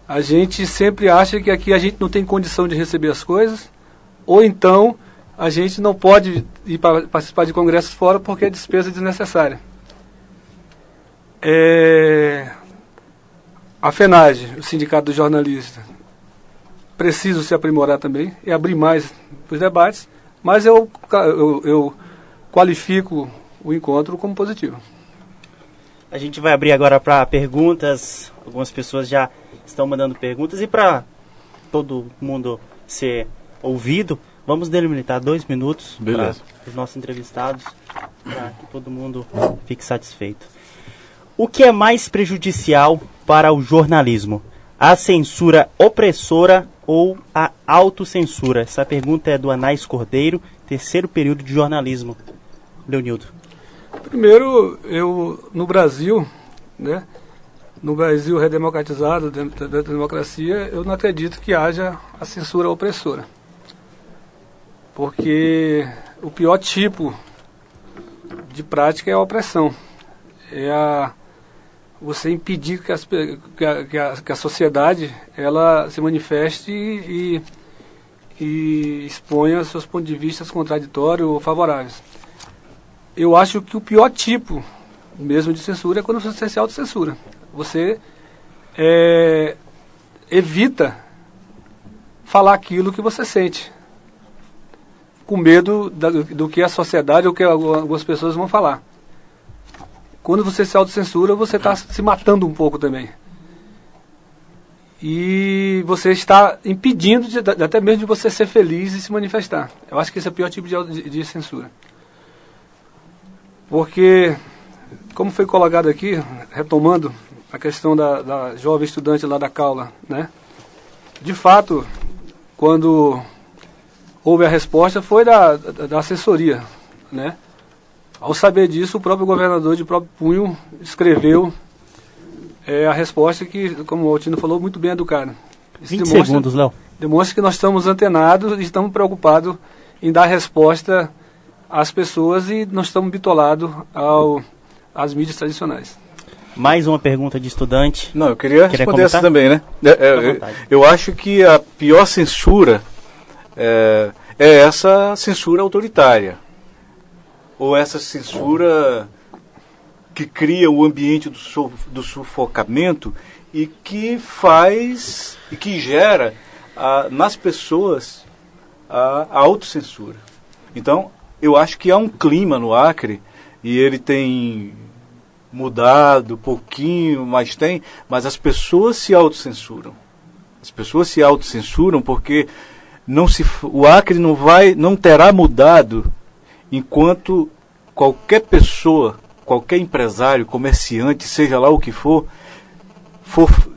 A gente sempre acha que aqui a gente não tem condição de receber as coisas, ou então a gente não pode ir participar de congressos fora porque é despesa desnecessária. A FENAGE, o Sindicato dos Jornalistas, precisa se aprimorar também e abrir mais os debates, mas eu qualifico o encontro como positivo.
A gente vai abrir agora para perguntas. Algumas pessoas já estão mandando perguntas. E para todo mundo ser ouvido, vamos delimitar 2 minutos para os nossos entrevistados, para que todo mundo fique satisfeito. O que é mais prejudicial para o jornalismo? A censura opressora ou a autocensura? Essa pergunta é do Anais Cordeiro, 3º período de jornalismo. Leonildo.
Primeiro, no Brasil, né, no Brasil redemocratizado, dentro da democracia, eu não acredito que haja a censura opressora. Porque o pior tipo de prática é a opressão. Você impedir que a sociedade ela se manifeste e exponha seus pontos de vista contraditórios ou favoráveis. Eu acho que o pior tipo mesmo de censura é quando você se autocensura. Você evita falar aquilo que você sente, com medo do que a sociedade ou que algumas pessoas vão falar. Quando você se autocensura, você está se matando um pouco também. E você está impedindo até mesmo de você ser feliz e se manifestar. Eu acho que esse é o pior tipo de censura. Porque, como foi colocado aqui, retomando a questão da jovem estudante lá da Caula, né? De fato, quando houve a resposta, foi da assessoria, né? Ao saber disso, o próprio governador de próprio punho escreveu a resposta que, como o Altino falou, muito bem educada.
20 segundos, Léo.
Demonstra que nós estamos antenados e estamos preocupados em dar resposta às pessoas e não estamos bitolados às mídias tradicionais.
Mais uma pergunta de estudante.
Não, eu queria responder
comentar?
essa também, né? Eu acho que a pior censura é essa censura autoritária. Ou essa censura que cria o ambiente do sufocamento e que faz e que gera nas pessoas a autocensura. Então, eu acho que há um clima no Acre, e ele tem mudado pouquinho, mas as pessoas se autocensuram. As pessoas se autocensuram porque o Acre não terá mudado enquanto qualquer pessoa, qualquer empresário, comerciante, seja lá o que for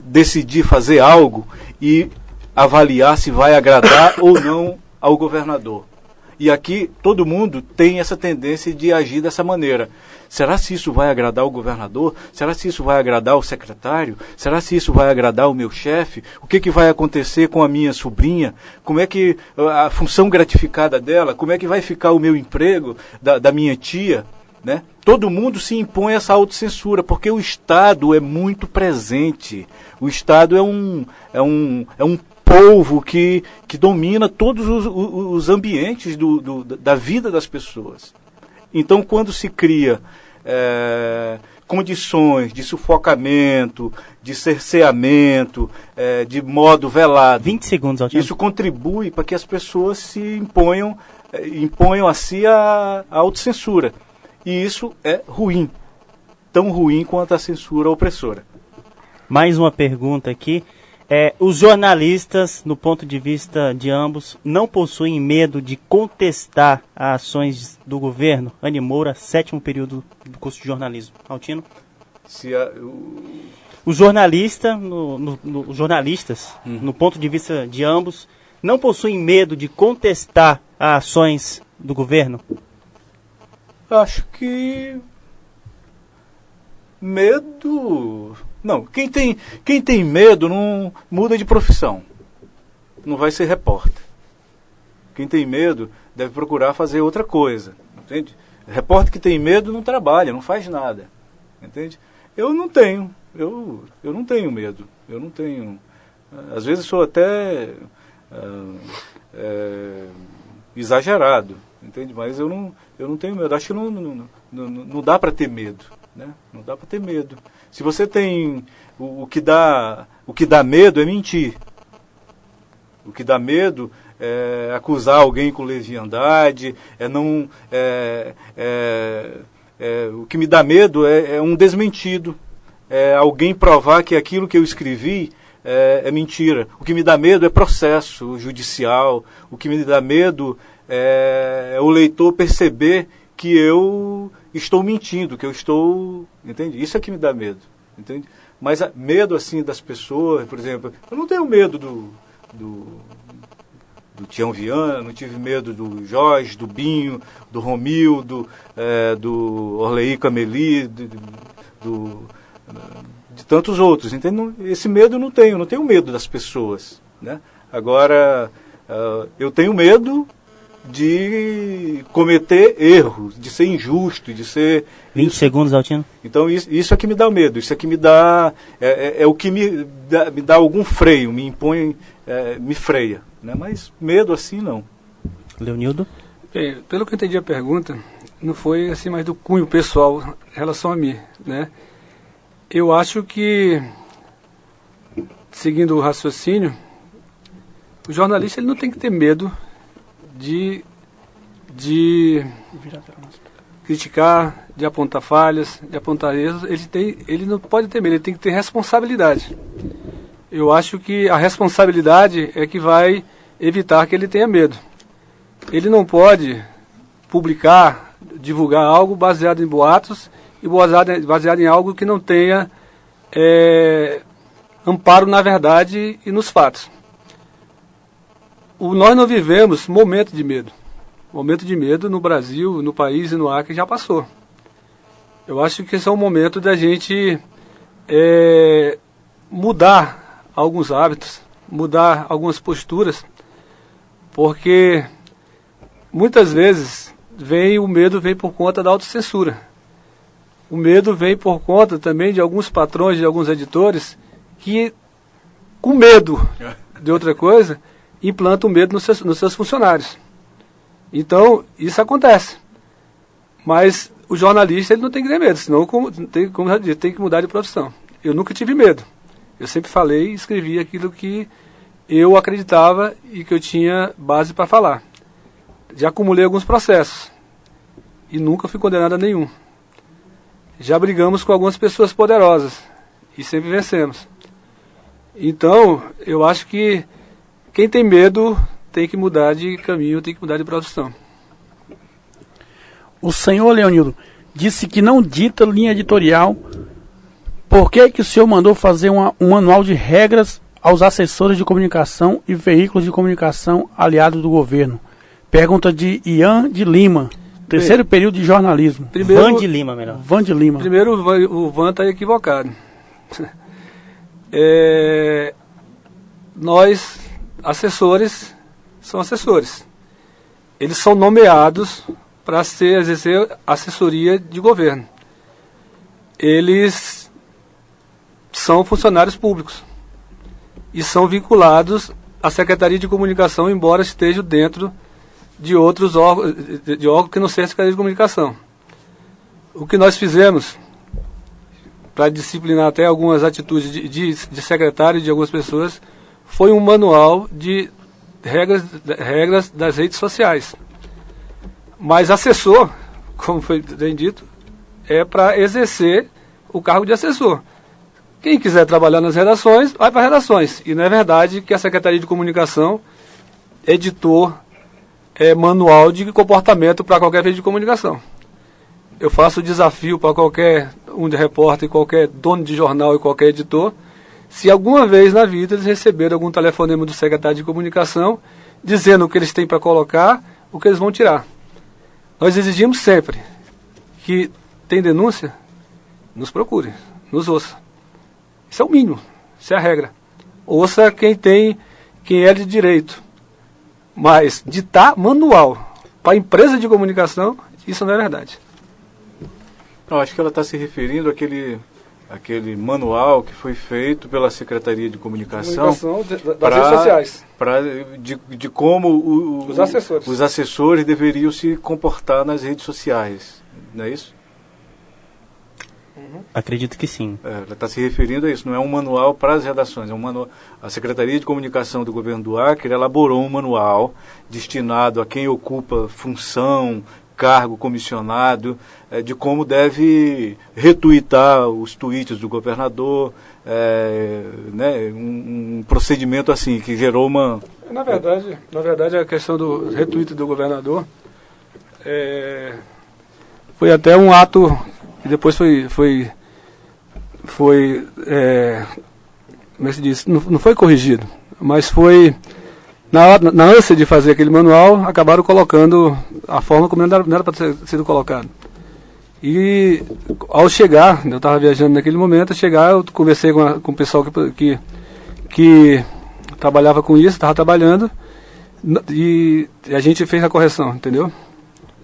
decidir fazer algo e avaliar se vai agradar ou não ao governador. E aqui todo mundo tem essa tendência de agir dessa maneira. Será se isso vai agradar o governador? Será se isso vai agradar o secretário? Será se isso vai agradar o meu chefe? O que vai acontecer com a minha sobrinha? Como é que a função gratificada dela? Como é que vai ficar o meu emprego da minha tia? Né? Todo mundo se impõe essa autocensura, porque o Estado é muito presente. O Estado é um povo que domina todos os ambientes da vida das pessoas. Então, quando se cria condições de sufocamento, de cerceamento, de modo velado,
20 segundos, Altino.
Isso contribui para que as pessoas se imponham a si a autocensura. E isso é ruim, tão ruim quanto a censura opressora.
Mais uma pergunta aqui. Os jornalistas, no ponto de vista de ambos, não possuem medo de contestar as ações do governo? Anny Moura, 7º período do curso de jornalismo. Altino? Os jornalistas, no ponto de vista de ambos, não possuem medo de contestar as ações do governo?
Acho que medo... Não, quem tem medo não muda de profissão. Não vai ser repórter. Quem tem medo deve procurar fazer outra coisa. Entende? Repórter que tem medo não trabalha, não faz nada. Entende? Eu não tenho. Eu não tenho medo. Eu não tenho Às vezes sou até exagerado, entende? Mas eu não tenho medo. Acho que não dá para ter medo, né? Não dá para ter medo. Se você tem o que dá medo é mentir. O que dá medo é acusar alguém com leviandade, o que me dá medo é um desmentido, é alguém provar que aquilo que eu escrevi é mentira. O que me dá medo é processo judicial, o que me dá medo é o leitor perceber que eu estou mentindo, que eu estou... Entende? Isso é que me dá medo, entende? Mas medo assim das pessoas, por exemplo, eu não tenho medo do Tião Viana, não tive medo do Jorge, do Binho, do Romildo, do Orleí Cameli, de tantos outros. Entende? Esse medo eu não tenho medo das pessoas, né? Agora, eu tenho medo de cometer erros, de ser injusto, de ser...
20 segundos, Altino.
Então isso é que me dá medo, isso é que me dá... É o que me dá algum freio, me impõe, me freia, né? Mas medo assim não.
Leonildo?
Bem, pelo que eu entendi a pergunta, não foi assim mais do cunho pessoal em relação a mim, né? Eu acho que, seguindo o raciocínio, o jornalista ele não tem que ter medo de criticar, de apontar falhas, de apontar erros. Ele não pode ter medo, ele tem que ter responsabilidade. Eu acho que a responsabilidade é que vai evitar que ele tenha medo. Ele não pode publicar, divulgar algo baseado em boatos e baseado em algo que não tenha amparo na verdade e nos fatos. Nós não vivemos momento de medo. Momento de medo no Brasil, no país e no Acre já passou. Eu acho que esse é um momento da gente mudar alguns hábitos, mudar algumas posturas, porque muitas vezes o medo vem por conta da autocensura. O medo vem por conta também de alguns patrões, de alguns editores, que, com medo de outra coisa, implantam o medo nos seus funcionários. Então, isso acontece. Mas o jornalista ele não tem que ter medo, senão, como eu já disse, tem que mudar de profissão. Eu nunca tive medo. Eu sempre falei e escrevi aquilo que eu acreditava e que eu tinha base para falar. Já acumulei alguns processos e nunca fui condenado a nenhum. Já brigamos com algumas pessoas poderosas e sempre vencemos. Então, eu acho que quem tem medo tem que mudar de caminho, tem que mudar de profissão.
O senhor Leonildo disse que não dita linha editorial. Por que o senhor mandou fazer um manual de regras aos assessores de comunicação e veículos de comunicação aliados do governo? Pergunta de Ian de Lima, terceiro período de jornalismo.
Van de Lima, melhor.
Van de Lima.
Primeiro, o Van está equivocado. Nós, assessores, são assessores. Eles são nomeados para exercer assessoria de governo. Eles são funcionários públicos e são vinculados à Secretaria de Comunicação, embora estejam dentro de outros órgãos, que não sejam a Secretaria de Comunicação. O que nós fizemos para disciplinar até algumas atitudes de secretário e de algumas pessoas foi um manual de regras das redes sociais. Mas assessor, como foi bem dito, é para exercer o cargo de assessor. Quem quiser trabalhar nas redações, vai para redações. E não é verdade que a Secretaria de Comunicação editou manual de comportamento para qualquer veículo de comunicação. Eu faço o desafio para qualquer de repórter, qualquer dono de jornal e qualquer editor, se alguma vez na vida eles receberam algum telefonema do secretário de comunicação dizendo o que eles têm para colocar, o que eles vão tirar. Nós exigimos sempre que tem denúncia, nos procure, nos ouça. Isso é o mínimo, isso é a regra. Ouça quem é de direito. Mas ditar manual para empresa de comunicação, isso não é verdade.
Não, acho que ela está se referindo aquele manual que foi feito pela Secretaria de Comunicação
das redes sociais.
De como
os
assessores deveriam se comportar nas redes sociais, não é isso?
Acredito que sim.
Ela está se referindo a isso, não é um manual para as redações, é um manual. A Secretaria de Comunicação do Governo do Acre elaborou um manual destinado a quem ocupa função, cargo, comissionado, de como deve retuitar os tweets do governador, né, um procedimento assim, que gerou uma...
Na verdade a questão do retweet do governador foi até um ato que depois foi como é que se diz? Não foi corrigido, mas foi... Na ânsia de fazer aquele manual, acabaram colocando a forma como não era para ter sido colocado. E ao chegar, eu estava viajando naquele momento, eu conversei com o pessoal que trabalhava com isso, estava trabalhando, e a gente fez a correção, entendeu?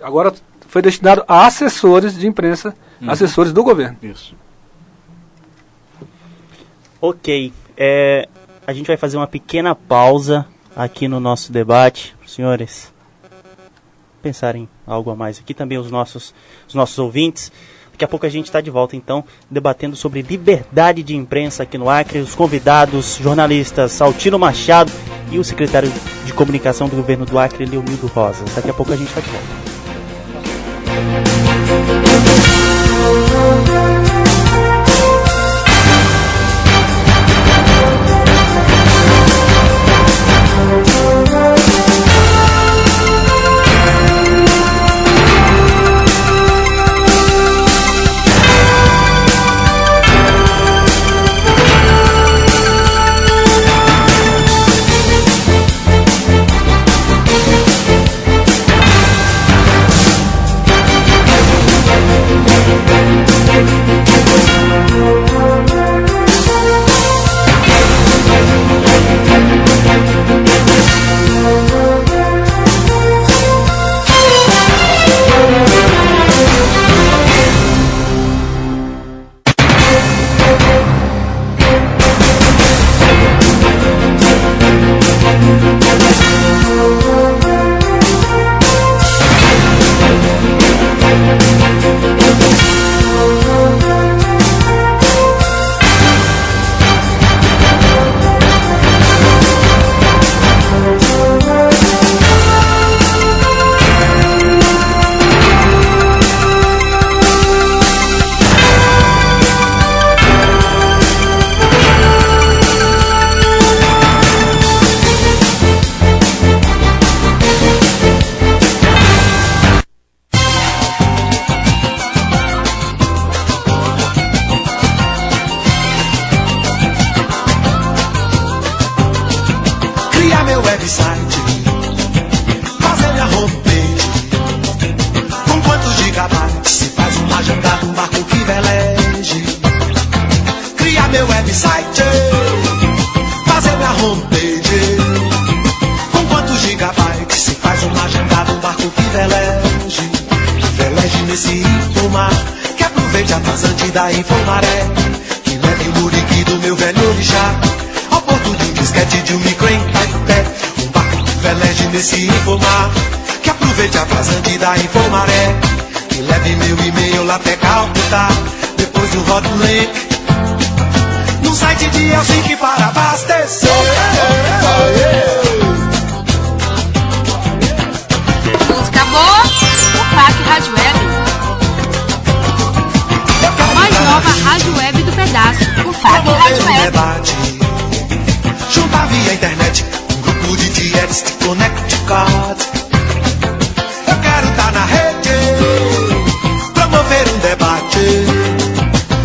Agora foi destinado a assessores de imprensa, assessores do governo.
Isso.
Ok. A gente vai fazer uma pequena pausa aqui no nosso debate, senhores, pensarem algo a mais aqui, também os nossos ouvintes. Daqui a pouco a gente está de volta, então, debatendo sobre liberdade de imprensa aqui no Acre. Os convidados, jornalistas Saltino Machado e o secretário de Comunicação do Governo do Acre, Leonildo Rosas. Daqui a pouco a gente está de volta.
Da Infomaré, que leve o muriqui do meu velho orixá ao porto de um disquete de um micro em Caeté. Um barco que veleje nesse Infomar, que aproveite a vazante da Infomaré, que leve meu e-mail lá até Calcutá, depois do Hotmail num site de Helsinki para abastecer.
Música boa, o FAC Rádio Web. Nova Rádio Web do Pedaço, o FAC Rádio Web.
Debate, juntar via internet um grupo de dietes de Connecticut. Eu quero estar na rede, promover um debate,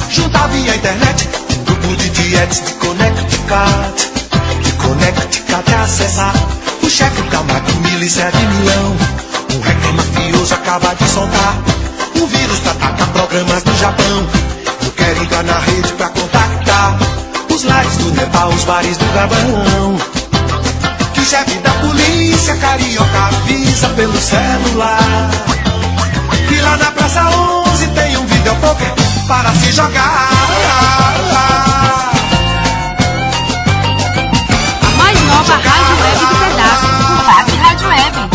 juntar via internet um grupo de dietes de Connecticut. De Connecticut acessar o chefe Camargo, milícia de Milão. Um hacker mafioso acaba de soltar um vírus pra atacar programas do Japão. Eu quero entrar na rede pra contactar os lares do Nepal, os bares do Gabão. Que o chefe da polícia carioca avisa pelo celular que lá na Praça 11 tem um videopoker para se jogar.
A mais nova rádio web do pedaço. O FAC Rádio Web.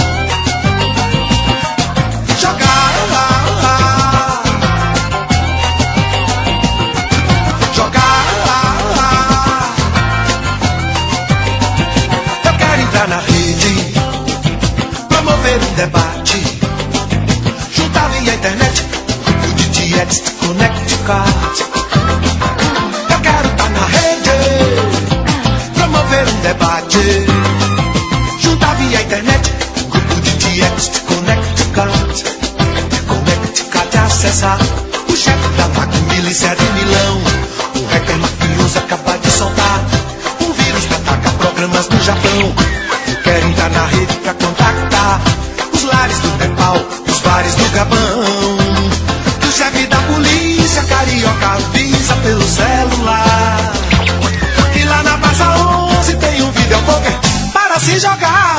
Na rede, promover um debate, juntar via internet, grupo de dietes de Connecticut. Eu quero estar na rede, promover um debate, juntar via internet, grupo de dietes de Connecticut. Connecticut é acessar o chefe da milícia de Milão. O hacker mafioso acaba de soltar um vírus que ataca programas no Japão. Quero entrar na rede pra contactar os lares do Nepal, os bares do Gabão. Que o chefe da polícia carioca avisa pelo celular que lá na Praça 11 tem um videopoker para se jogar.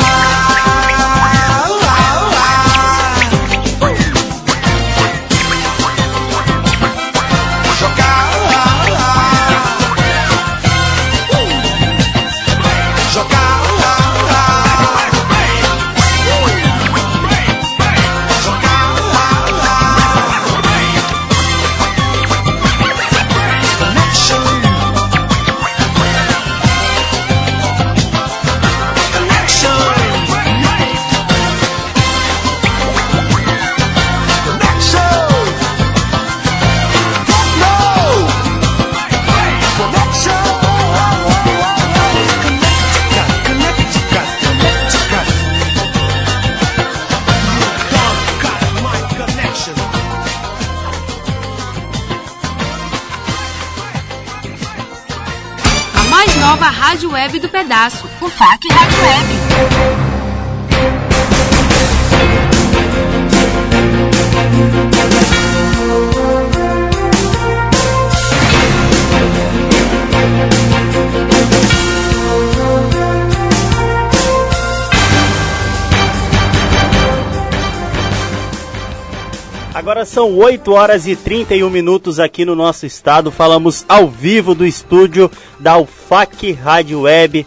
Nova rádio web do pedaço. O FAC Rádio Web.
Agora são 8 horas e 31 minutos aqui no nosso estado. Falamos ao vivo do estúdio da UFAC Rádio Web,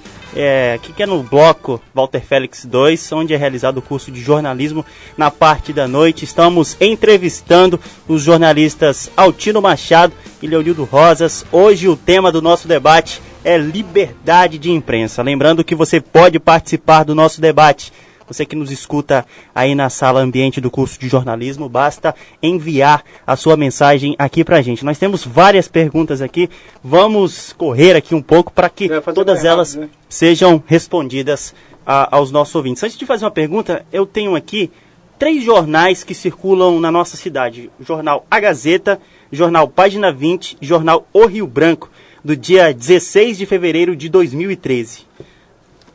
que é no bloco Walter Félix 2, onde é realizado o curso de jornalismo na parte da noite. Estamos entrevistando os jornalistas Altino Machado e Leonildo Rosas. Hoje o tema do nosso debate é liberdade de imprensa. Lembrando que você pode participar do nosso debate. Você que nos escuta aí na sala ambiente do curso de jornalismo, basta enviar a sua mensagem aqui pra gente. Nós temos várias perguntas aqui, vamos correr aqui um pouco para que todas elas sejam respondidas aos nossos ouvintes. Antes de fazer uma pergunta, eu tenho aqui 3 jornais que circulam na nossa cidade. O jornal A Gazeta, jornal Página 20 e jornal O Rio Branco, do dia 16 de fevereiro de 2013.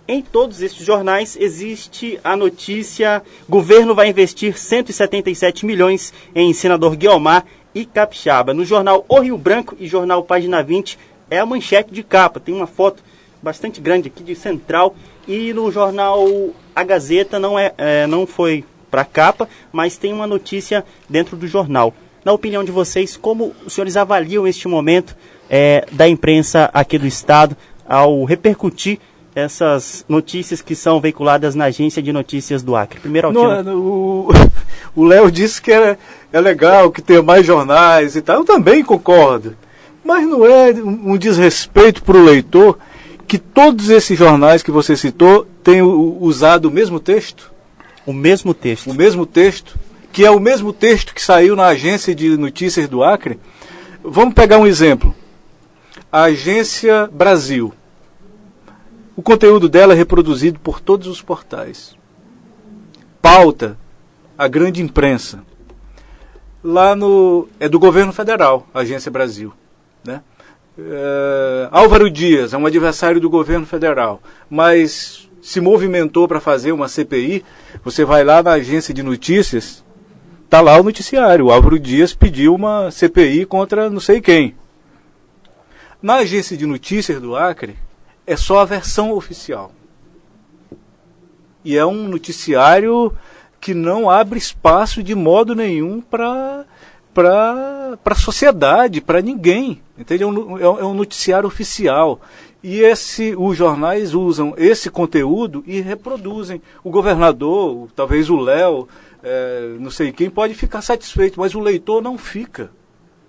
Em todos esses jornais existe a notícia: governo vai investir 177 milhões em Senador Guiomar e Capixaba. No jornal O Rio Branco e jornal Página 20 é a manchete de capa, tem uma foto bastante grande aqui de central. E no jornal A Gazeta não foi para capa, mas tem uma notícia dentro do jornal. Na opinião de vocês, como os senhores avaliam este momento da imprensa aqui do estado ao repercutir essas notícias que são veiculadas na Agência de Notícias do Acre? Primeiro, Altino.
O Léo disse que é legal que tenha mais jornais e tal. Eu também concordo. Mas não é um desrespeito para o leitor que todos esses jornais que você citou tenham usado o mesmo texto?
O mesmo texto.
O mesmo texto, que é o mesmo texto que saiu na Agência de Notícias do Acre. Vamos pegar um exemplo. A Agência Brasil. O conteúdo dela é reproduzido por todos os portais. Pauta, a grande imprensa. Lá é do governo federal, a Agência Brasil. Né? Álvaro Dias é um adversário do governo federal, mas se movimentou para fazer uma CPI. Você vai lá na Agência de Notícias, está lá o noticiário. O Álvaro Dias pediu uma CPI contra não sei quem. Na Agência de Notícias do Acre, é só a versão oficial. E é um noticiário que não abre espaço de modo nenhum para a sociedade, para ninguém. Entende? É um noticiário oficial. E os jornais usam esse conteúdo e reproduzem. O governador, talvez o Léo, não sei quem, pode ficar satisfeito, mas o leitor não fica.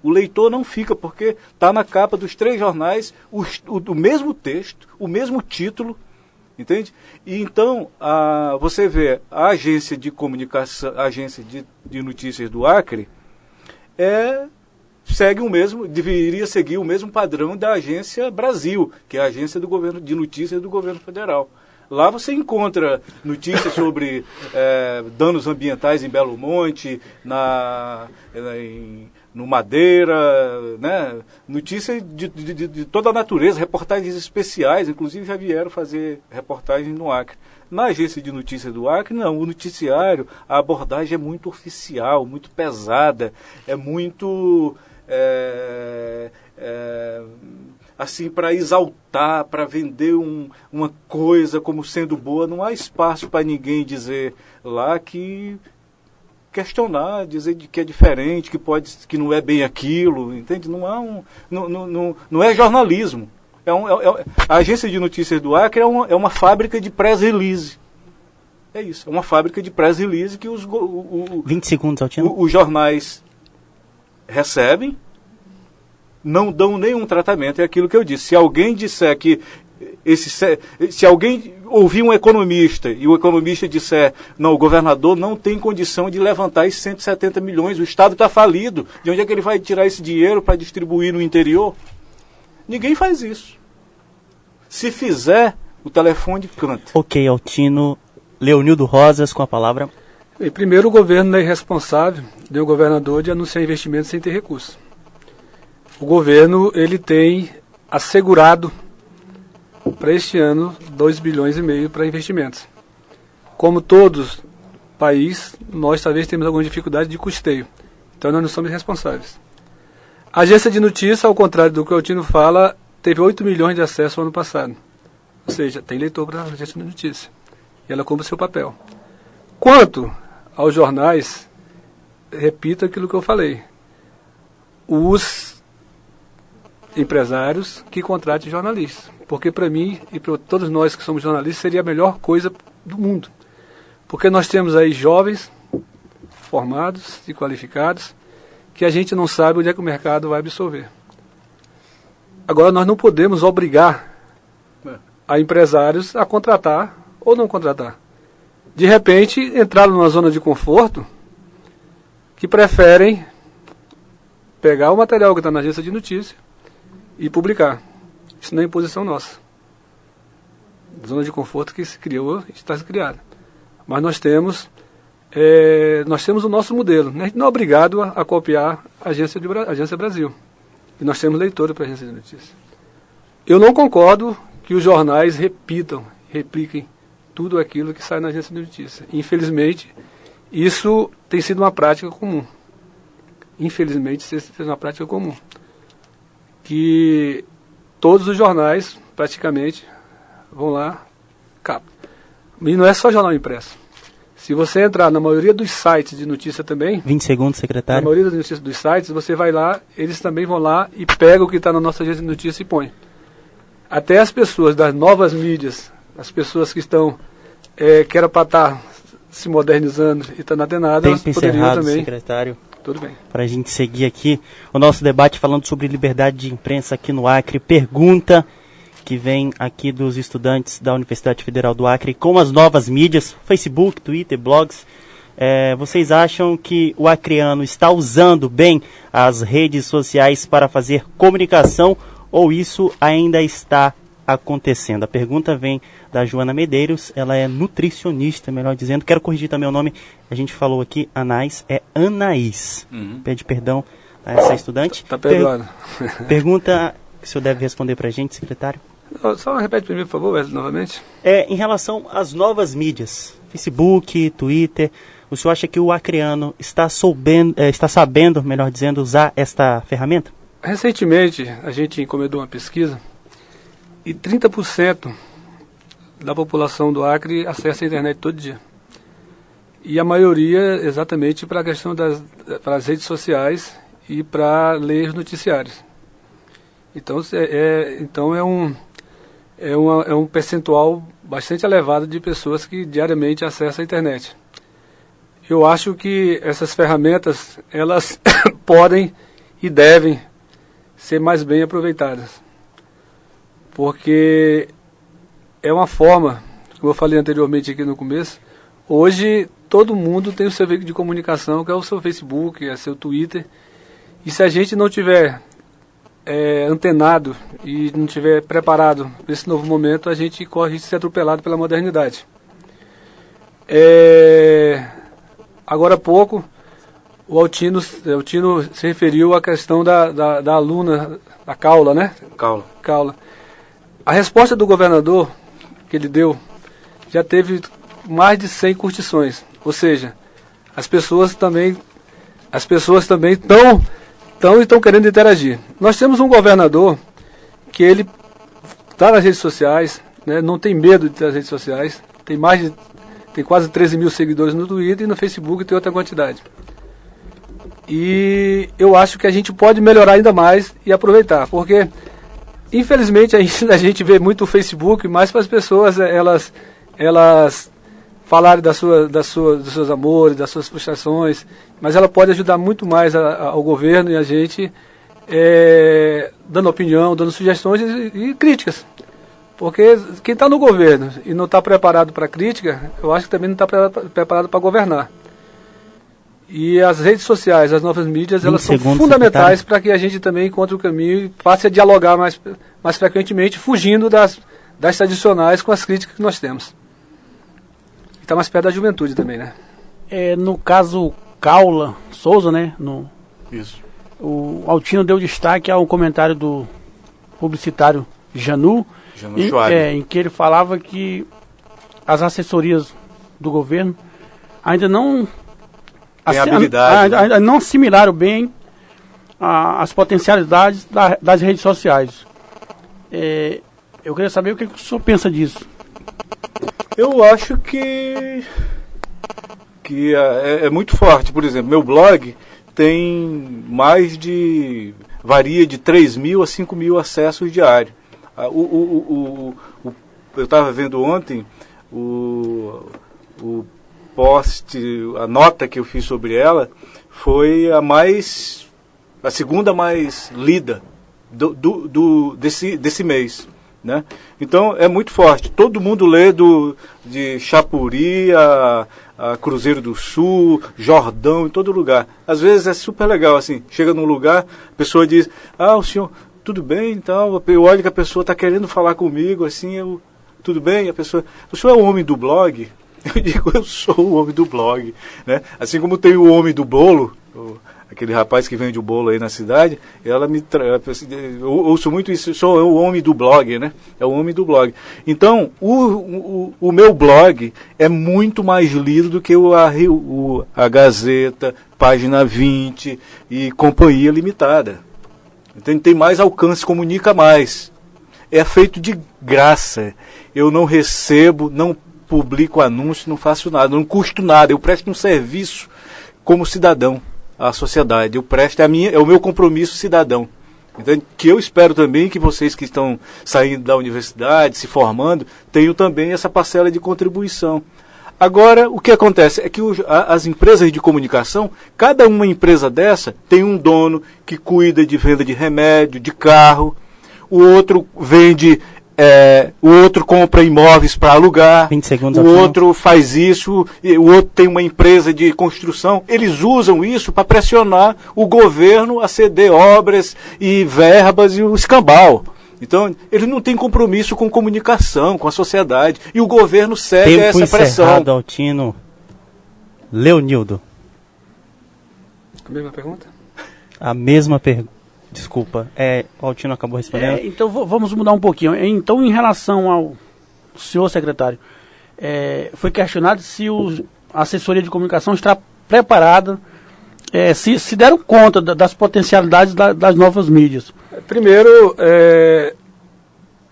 O leitor não fica, porque está na capa dos 3 jornais o mesmo texto, o mesmo título, entende? E então, você vê, a agência de comunicação, a agência de notícias do Acre, deveria seguir o mesmo padrão da Agência Brasil, que é a agência de notícias do governo federal. Lá você encontra notícias sobre danos ambientais em Belo Monte, no Madeira, né? Notícias de toda a natureza, reportagens especiais, inclusive já vieram fazer reportagens no Acre. Na agência de notícias do Acre, não, o noticiário, a abordagem é muito oficial, muito pesada, é muito... assim, para exaltar, para vender uma coisa como sendo boa. Não há espaço para ninguém dizer lá que questionar, dizer que é diferente, que não é bem aquilo, entende? Não é jornalismo. A agência de notícias do Acre é uma fábrica de press release. É isso, é uma fábrica de press release que
20 segundos, Altino.
Os jornais recebem, não dão nenhum tratamento. É aquilo que eu disse. Se alguém disser que se alguém ouvir um economista e o economista disser, não, o governador não tem condição de levantar esses 170 milhões, o Estado está falido, de onde é que ele vai tirar esse dinheiro para distribuir no interior? Ninguém faz isso. Se fizer, o telefone canta.
Ok, Altino. Leonildo Rosas com a palavra.
E primeiro, o governo é irresponsável do governador de anunciar investimentos sem ter recursos. O governo, ele tem assegurado para este ano 2,5 bilhões para investimentos. Como todos país, nós talvez temos alguma dificuldade de custeio. Então nós não somos responsáveis. A agência de notícia, ao contrário do que o Altino fala, teve 8 milhões de acessos no ano passado. Ou seja, tem leitor para a agência de notícia. E ela cumpre o seu papel. Quanto aos jornais, repito aquilo que eu falei. Os empresários que contratem jornalistas. Porque para mim e para todos nós que somos jornalistas seria a melhor coisa do mundo. Porque nós temos aí jovens, formados e qualificados, que a gente não sabe onde é que o mercado vai absorver. Agora nós não podemos obrigar a empresários a contratar ou não contratar. De repente, entraram numa zona de conforto que preferem pegar o material que está na agência de notícia e publicar. Isso não é imposição nossa. Zona de conforto que se criou e está criada. Mas nós temos o nosso modelo. A gente não é obrigado a copiar a Agência Brasil. E nós temos leitura para a agência de notícia. Eu não concordo que os jornais repliquem tudo aquilo que sai na agência de notícia. Infelizmente, isso tem sido uma prática comum. Que todos os jornais, praticamente, vão lá, capam. E não é só jornal impresso. Se você entrar na maioria dos sites de notícia também...
20 segundos, secretário.
Na maioria das notícias dos sites, você vai lá, eles também vão lá e pegam o que está na nossa agência de notícia e põem. Até as pessoas das novas mídias, as pessoas que estão, que era para estar se modernizando e estão nada nada,
tempo encerrado, também. Secretário.
Tudo bem.
Para a gente seguir aqui o nosso debate falando sobre liberdade de imprensa aqui no Acre. Pergunta que vem aqui dos estudantes da Universidade Federal do Acre com as novas mídias, Facebook, Twitter, blogs. Vocês acham que o acreano está usando bem as redes sociais para fazer comunicação ou isso ainda está acontecendo? A pergunta vem da Joana Medeiros, ela é nutricionista, melhor dizendo. Quero corrigir também o nome, a gente falou aqui, Anais, é Anaís. Pede perdão a essa estudante.
Está perdoado.
Pergunta que o senhor deve responder para a gente, secretário.
Só repete para mim, por favor, Wesley, novamente.
Em relação às novas mídias, Facebook, Twitter, o senhor acha que o acreano está sabendo, melhor dizendo, usar esta ferramenta?
Recentemente, a gente encomendou uma pesquisa e 30% da população do Acre acessa a internet todo dia. E a maioria exatamente para a questão das redes sociais e para ler os noticiários. Então é um percentual bastante elevado de pessoas que diariamente acessam a internet. Eu acho que essas ferramentas, elas podem e devem ser mais bem aproveitadas, porque é uma forma, como eu falei anteriormente aqui no começo, hoje todo mundo tem o seu veículo de comunicação, que é o seu Facebook, é o seu Twitter, e se a gente não tiver antenado e não tiver preparado para esse novo momento, a gente corre risco de ser atropelado pela modernidade. Agora há pouco, o Altino se referiu à questão da aluna, da Caula, né? Caula. A resposta do governador que ele deu já teve mais de 100 curtições. Ou seja, as pessoas também estão querendo interagir. Nós temos um governador que ele está nas redes sociais, né? Não tem medo de ter as redes sociais, tem quase 13 mil seguidores no Twitter e no Facebook tem outra quantidade. E eu acho que a gente pode melhorar ainda mais e aproveitar, porque infelizmente a gente vê muito o Facebook mais para as pessoas elas falarem dos seus amores, das suas frustrações, mas ela pode ajudar muito mais ao governo e a gente dando opinião, dando sugestões e críticas. Porque quem está no governo e não está preparado para crítica, eu acho que também não está preparado para governar. E as redes sociais, as novas mídias, elas são fundamentais para que a gente também encontre o caminho e passe a dialogar mais frequentemente, fugindo das tradicionais com as críticas que nós temos. E está mais perto da juventude também, né?
No caso Caula Souza, né?
Isso.
O Altino deu destaque ao comentário do publicitário Janu, em que ele falava que as assessorias do governo ainda não não assimilaram bem as potencialidades das redes sociais. Eu queria saber o que o senhor pensa disso.
Eu acho que é muito forte. Por exemplo, meu blog tem varia de 3 mil a 5 mil acessos diários. Eu estava vendo ontem o post, a nota que eu fiz sobre ela foi a segunda mais lida desse mês, né? Então é muito forte. Todo mundo lê de Chapuri a Cruzeiro do Sul, Jordão, em todo lugar. Às vezes é super legal, assim, chega num lugar, a pessoa diz, o senhor, tudo bem, então, eu olho que a pessoa está querendo falar comigo, assim, tudo bem, a pessoa, o senhor é o homem do blog? Eu digo, eu sou o homem do blog, né? Assim como tem o homem do bolo, aquele rapaz que vende o bolo aí na cidade, eu ouço muito isso, sou o homem do blog, né? É o homem do blog. Então, o meu blog é muito mais lido do que a Gazeta, Página 20 e Companhia Limitada. Então, tem mais alcance, comunica mais. É feito de graça. Eu não recebo, não publico anúncio, não faço nada, não custo nada. Eu presto um serviço como cidadão à sociedade. É o meu compromisso cidadão. Então, que eu espero também que vocês que estão saindo da universidade, se formando, tenham também essa parcela de contribuição. Agora, o que acontece é que as empresas de comunicação, cada uma empresa dessa tem um dono que cuida de venda de remédio, de carro, o outro vende, o outro compra imóveis para alugar,
20 segundos
o outro faz isso, e o outro tem uma empresa de construção. Eles usam isso para pressionar o governo a ceder obras e verbas e o escambau. Então, ele não tem compromisso com comunicação, com a sociedade. E o governo segue essa pressão.
Encerrado, Altino. Leonildo.
A mesma pergunta?
A mesma pergunta. Desculpa. O Altino acabou respondendo.
Então, vamos mudar um pouquinho. Então, em relação ao senhor secretário, foi questionado se a assessoria de comunicação está preparada, se deram conta das potencialidades das novas mídias.
Primeiro,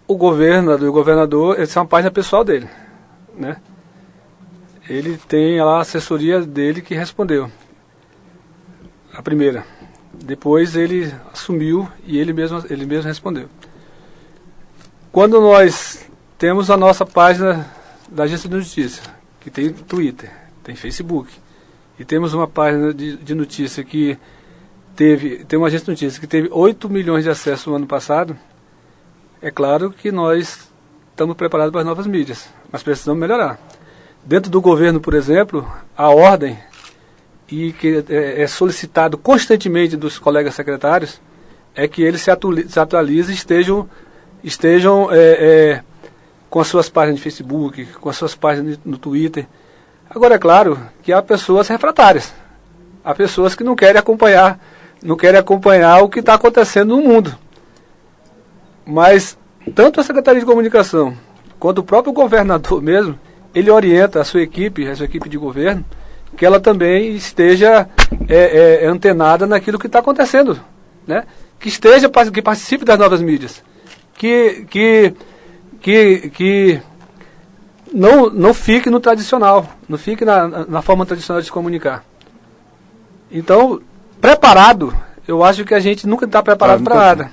o governador, essa é uma página pessoal dele, né? Ele tem lá a assessoria dele que respondeu. A primeira. Depois ele assumiu e ele mesmo respondeu. Quando nós temos a nossa página da Agência de Notícia, que tem Twitter, tem Facebook, e temos uma página de notícia que tem uma agência de notícia que teve 8 milhões de acessos no ano passado, é claro que nós estamos preparados para as novas mídias, mas precisamos melhorar. Dentro do governo, por exemplo, a ordem, e que é solicitado constantemente dos colegas secretários, é que eles se atualizem e estejam com as suas páginas de Facebook, com as suas páginas no Twitter. Agora, é claro que há pessoas refratárias, há pessoas que não querem acompanhar o que está acontecendo no mundo. Mas tanto a Secretaria de Comunicação quanto o próprio governador mesmo, ele orienta a sua equipe de governo, que ela também esteja antenada naquilo que está acontecendo, né? Que participe das novas mídias, que não fique no tradicional, não fique na forma tradicional de se comunicar. Então, preparado, eu acho que a gente nunca está preparado para nada.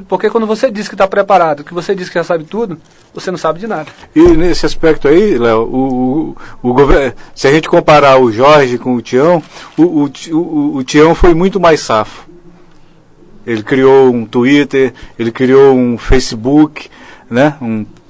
Porque quando você diz que está preparado, que você diz que já sabe tudo, você não sabe de nada.
E nesse aspecto aí, Léo, o governo, se a gente comparar o Jorge com o Tião, o Tião foi muito mais safo. Ele criou um Twitter, ele criou um Facebook, né?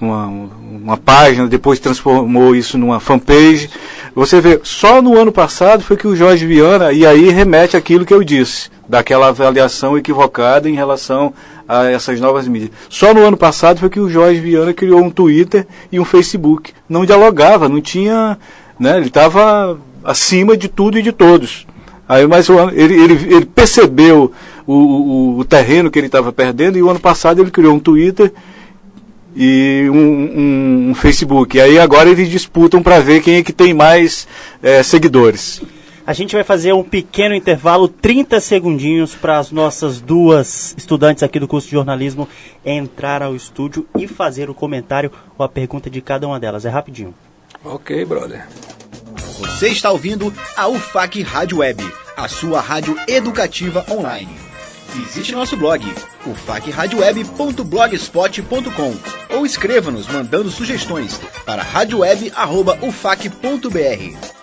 Uma página, depois transformou isso numa fanpage. Você vê, só no ano passado foi que o Jorge Viana, e aí remete àquilo que eu disse, daquela avaliação equivocada em relação a essas novas mídias. Só no ano passado foi que o Jorge Viana criou um Twitter e um Facebook. Não dialogava, não tinha, né? Ele estava acima de tudo e de todos. Aí, mas ele percebeu o terreno que ele estava perdendo, e o ano passado ele criou um Twitter e um Facebook. E aí agora eles disputam para ver quem é que tem mais seguidores.
A gente vai fazer um pequeno intervalo, 30 segundinhos, para as nossas duas estudantes aqui do curso de jornalismo entrar ao estúdio e fazer o comentário ou a pergunta de cada uma delas. É rapidinho.
Ok, brother.
Você está ouvindo a UFAC Rádio Web, a sua rádio educativa online. Visite nosso blog, ufacradioweb.blogspot.com, ou escreva-nos mandando sugestões para radioweb@ufac.br.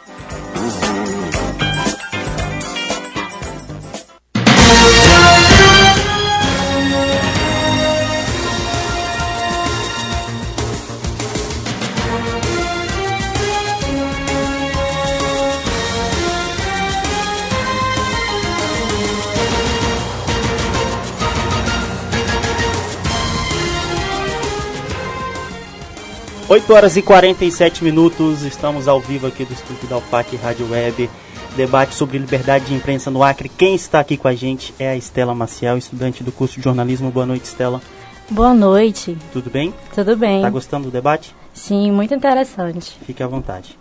8 horas e 47 minutos, estamos ao vivo aqui do estúdio da UFAC Rádio Web, debate sobre liberdade de imprensa no Acre. Quem está aqui com a gente é a Estela Maciel, estudante do curso de jornalismo. Boa noite, Estela.
Boa noite.
Tudo bem?
Tudo bem.
Está gostando do debate?
Sim, muito interessante.
Fique à vontade.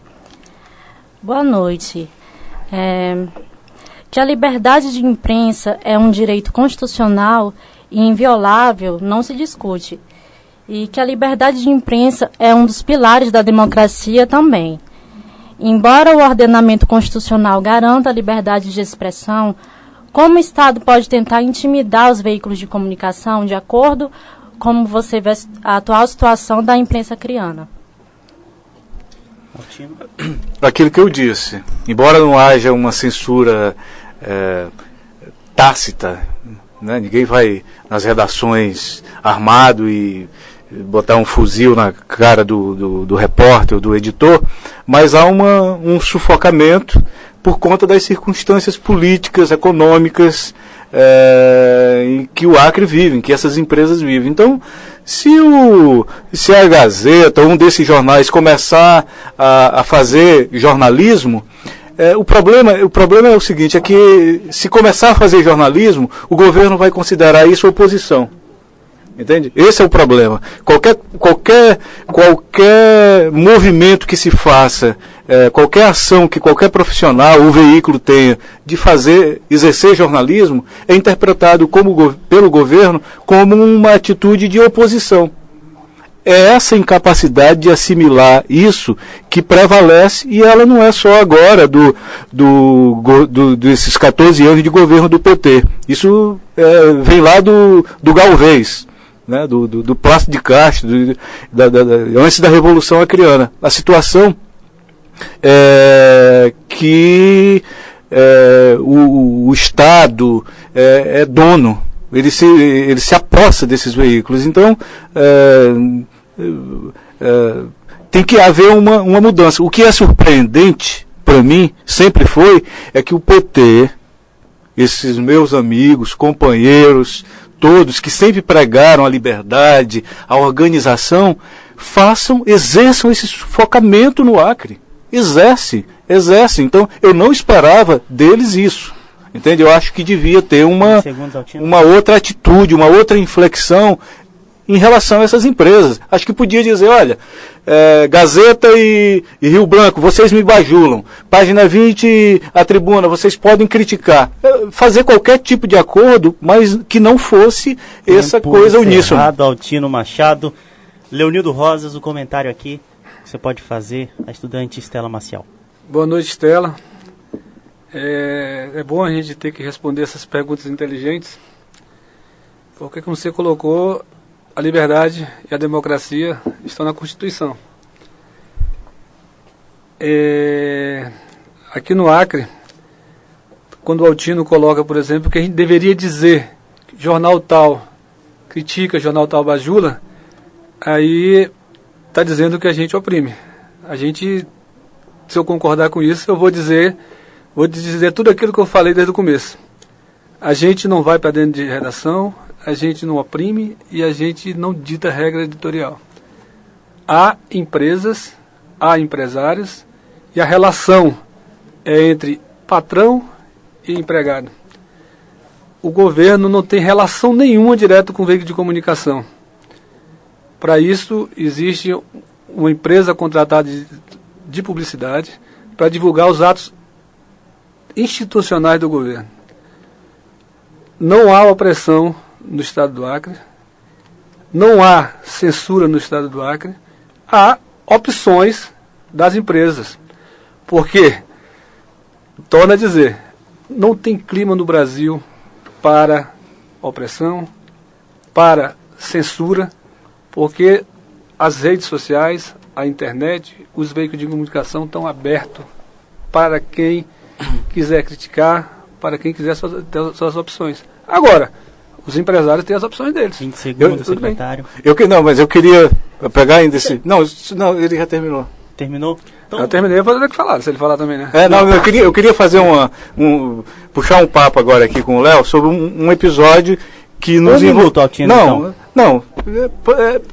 Boa noite. Que a liberdade de imprensa é um direito constitucional e inviolável não se discute. E que a liberdade de imprensa é um dos pilares da democracia também. Embora o ordenamento constitucional garanta a liberdade de expressão, como o Estado pode tentar intimidar os veículos de comunicação de acordo com você vê a atual situação da imprensa criana?
Aquilo que eu disse, embora não haja uma censura tácita, né? Ninguém vai nas redações armado e botar um fuzil na cara do repórter ou do editor, mas há um sufocamento por conta das circunstâncias políticas, econômicas em que o Acre vive, em que essas empresas vivem. Então, se a Gazeta, um desses jornais, começar a fazer jornalismo, o problema é o seguinte, é que se começar a fazer jornalismo, o governo vai considerar isso oposição. Entende? Esse é o problema. Qualquer movimento que se faça, qualquer ação que qualquer profissional ou veículo tenha de exercer jornalismo, é interpretado pelo governo como uma atitude de oposição. é essa incapacidade de assimilar isso que prevalece, e ela não é só agora desses 14 anos de governo do PT. Isso vem lá do Galvez, né, do Plácido de Castro, antes da Revolução Acreana. A situação é que o Estado é dono, ele se apossa desses veículos. Então, tem que haver uma mudança. O que é surpreendente para mim, sempre foi, é que o PT, esses meus amigos, companheiros, todos que sempre pregaram a liberdade, a organização, exerçam esse sufocamento no Acre. Exerce. Então, eu não esperava deles isso. Entende? Eu acho que devia ter uma outra atitude, uma outra inflexão em relação a essas empresas. Acho que podia dizer, olha, Gazeta e Rio Branco, vocês me bajulam. Página 20, a Tribuna, vocês podem criticar. Fazer qualquer tipo de acordo, mas que não fosse essa coisa uníssona.
Altino Machado. Leonildo Rosas, o comentário aqui que você pode fazer, a estudante Estela Maciel.
Boa noite, Estela. É bom a gente ter que responder essas perguntas inteligentes, porque, como você colocou, a liberdade e a democracia estão na Constituição. Aqui no Acre, quando o Altino coloca, por exemplo, que a gente deveria dizer que jornal tal critica, jornal tal bajula, aí está dizendo que a gente oprime. Se eu concordar com isso, eu vou dizer tudo aquilo que eu falei desde o começo. A gente não vai para dentro de redação, a gente não oprime e a gente não dita regra editorial. Há empresas, há empresários, e a relação é entre patrão e empregado. O governo não tem relação nenhuma direta com o veículo de comunicação. Para isso, existe uma empresa contratada de publicidade para divulgar os atos institucionais do governo. Não há opressão no estado do Acre, não há censura no estado do Acre, há opções das empresas. Porque, torna a dizer, não tem clima no Brasil para opressão, para censura, porque as redes sociais, a internet, os veículos de comunicação estão abertos para quem quiser criticar, para quem quiser ter suas opções. Agora, os empresários têm as opções deles.
20 segundos, secretário.
Mas eu queria pegar ainda esse... Não, ele já terminou.
Terminou? Então...
Eu terminei, eu vou ter que falar, se ele falar também, né?
Eu queria fazer puxar um papo agora aqui com o Léo sobre um episódio que nos envolveu.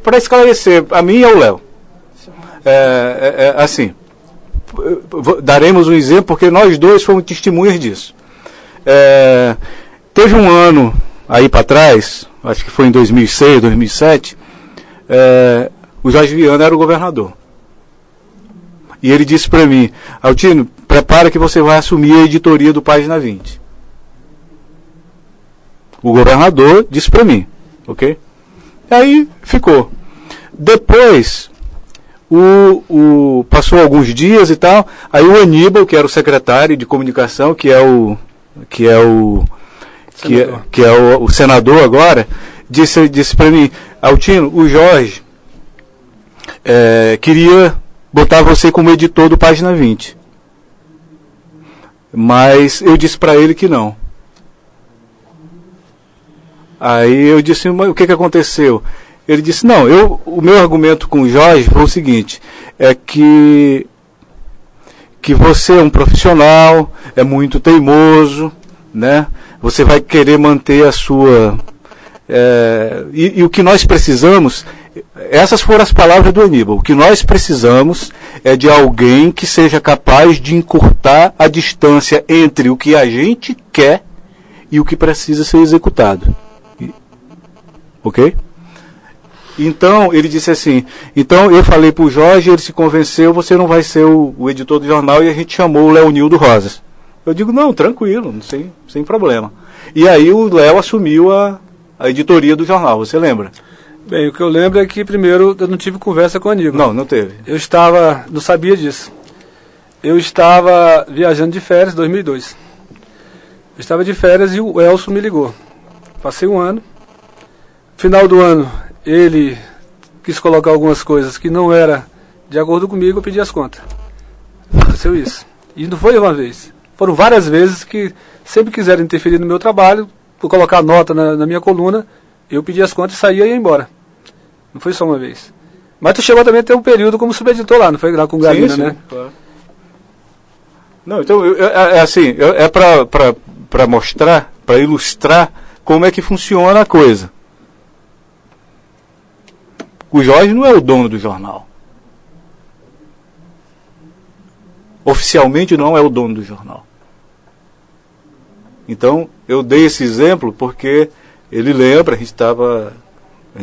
Para esclarecer, a mim e ao Léo. Assim, daremos um exemplo, porque nós dois fomos testemunhas disso. Teve um ano aí para trás, acho que foi em 2006, 2007, o Jorge Viana era o governador. E ele disse para mim, Altino, prepara que você vai assumir a editoria do Página 20. O governador disse para mim, ok? Aí ficou. Depois, passou alguns dias e tal, aí o Aníbal, que era o secretário de comunicação, que é o senador agora, disse para mim, Altino, o Jorge queria botar você como editor do Página 20. Mas eu disse para ele que não. Aí eu disse, mas o que aconteceu? Ele disse, não, o meu argumento com o Jorge foi o seguinte, é que você é um profissional, é muito teimoso, né? Você vai querer manter a sua... E o que nós precisamos, essas foram as palavras do Aníbal, o que nós precisamos é de alguém que seja capaz de encurtar a distância entre o que a gente quer e o que precisa ser executado. Ok? Então, ele disse assim, então eu falei para o Jorge, ele se convenceu, você não vai ser o editor do jornal, e a gente chamou o Leonildo Rosas. Eu digo, não, tranquilo, sem problema. E aí o Léo assumiu a editoria do jornal, você lembra?
Bem, o que eu lembro é que, primeiro, eu não tive conversa com o Aníbal.
Não teve.
Não sabia disso. Eu estava viajando de férias em 2002. Eu estava de férias e o Elcio me ligou. Passei um ano. Final do ano, ele quis colocar algumas coisas que não era de acordo comigo, eu pedi as contas. Aconteceu isso. E não foi uma vez. Foram várias vezes que, sempre quiseram interferir no meu trabalho, por colocar nota na minha coluna, eu pedi as contas, saía e ia embora. Não foi só uma vez. Mas tu chegou também a ter um período como subeditor lá, não foi lá com Galina,
sim,
né?
Claro. Não, então, é para mostrar, para ilustrar como é que funciona a coisa. O Jorge não é o dono do jornal. Oficialmente não é o dono do jornal. Então, eu dei esse exemplo porque ele lembra, a gente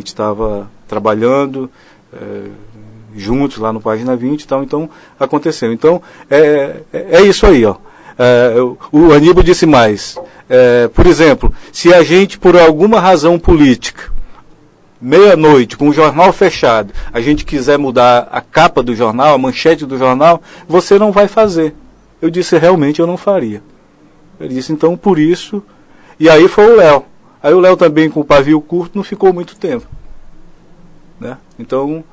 estava trabalhando juntos lá no Página 20 e tal, então aconteceu. Então, é isso aí, ó. O Aníbal disse mais. Por exemplo, se a gente, por alguma razão política, meia-noite, com o jornal fechado, a gente quiser mudar a capa do jornal, a manchete do jornal, você não vai fazer. Eu disse, realmente eu não faria. Ele disse, então, por isso... E aí foi o Léo. Aí o Léo também, com o pavio curto, não ficou muito tempo. Né? Então,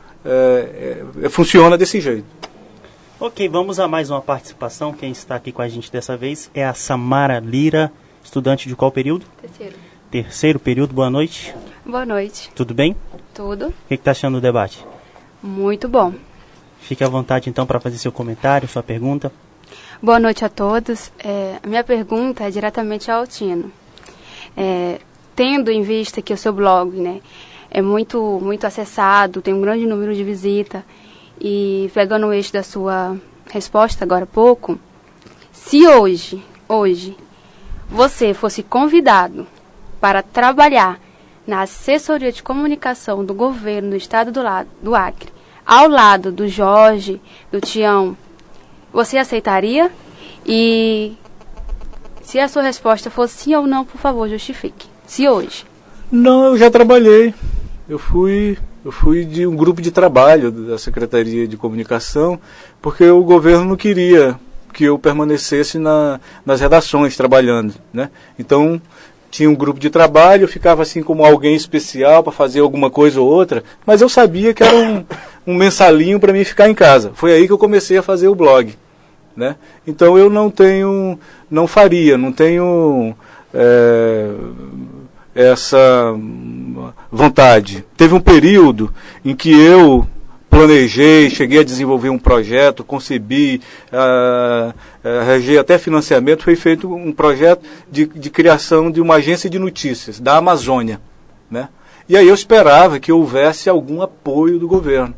funciona desse jeito.
Ok, vamos a mais uma participação. Quem está aqui com a gente dessa vez é a Samara Lira, estudante de qual período? Terceiro período, boa noite.
Boa noite.
Tudo bem?
Tudo.
O que está achando do debate?
Muito bom.
Fique à vontade, então, para fazer seu comentário, sua pergunta.
Boa noite a todos. A minha pergunta é diretamente ao Altino. Tendo em vista que o seu blog, né, é muito acessado, tem um grande número de visitas, e pegando o eixo da sua resposta agora há pouco, se hoje, você fosse convidado para trabalhar na assessoria de comunicação do governo do estado do Acre, ao lado do Jorge, do Tião, você aceitaria? E se a sua resposta for sim ou não, por favor, justifique. Se hoje.
Não, eu já trabalhei. Eu fui de um grupo de trabalho da Secretaria de Comunicação, porque o governo não queria que eu permanecesse nas redações trabalhando, né? Então, tinha um grupo de trabalho, eu ficava assim como alguém especial para fazer alguma coisa ou outra, mas eu sabia que era um mensalinho para mim ficar em casa. Foi aí que eu comecei a fazer o blog, né? Então eu não tenho essa vontade. Teve um período em que eu planejei, cheguei a desenvolver um projeto, concebi, arranjei até financiamento, foi feito um projeto de criação de uma agência de notícias da Amazônia, né? E aí eu esperava que houvesse algum apoio do governo.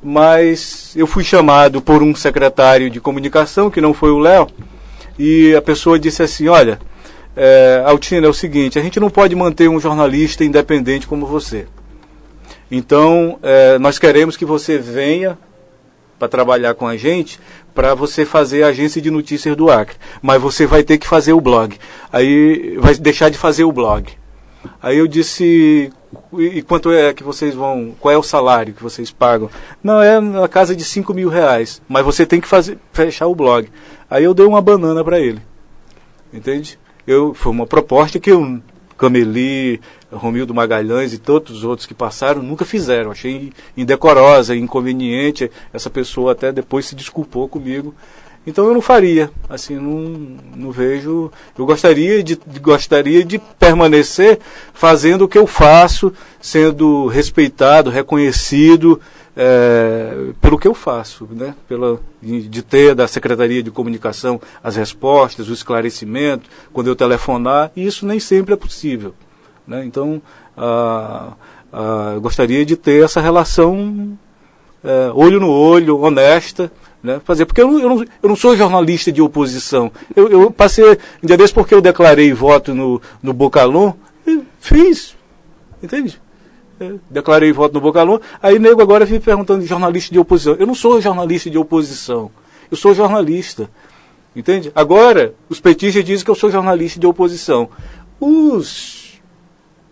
Mas eu fui chamado por um secretário de comunicação, que não foi o Léo, e a pessoa disse assim, olha, Altino, é o seguinte, a gente não pode manter um jornalista independente como você. Então, nós queremos que você venha para trabalhar com a gente, para você fazer a agência de notícias do Acre. Mas você vai ter que fazer o blog. Aí vai deixar de fazer o blog. Aí eu disse, e quanto é que vocês vão, qual é o salário que vocês pagam? Não, é na casa de R$5.000, mas você tem que fechar o blog. Aí eu dei uma banana para ele. Entende? Foi uma proposta que eu, Cameli, Romildo Magalhães e todos os outros que passaram nunca fizeram. Achei indecorosa, inconveniente. Essa pessoa até depois se desculpou comigo. Então eu não faria, assim, não vejo. Eu gostaria de permanecer fazendo o que eu faço, sendo respeitado, reconhecido pelo que eu faço, né? De ter da Secretaria de Comunicação as respostas, o esclarecimento, quando eu telefonar, e isso nem sempre é possível, né? Então, eu gostaria de ter essa relação olho no olho, honesta, né, porque eu não sou jornalista de oposição. Eu passei um dia desse porque eu declarei voto no Bocalon, fiz, entende? Declarei voto no Bocalon, aí nego agora fica perguntando de jornalista de oposição. Eu não sou jornalista de oposição, eu sou jornalista, entende? Agora, os petistas dizem que eu sou jornalista de oposição. Os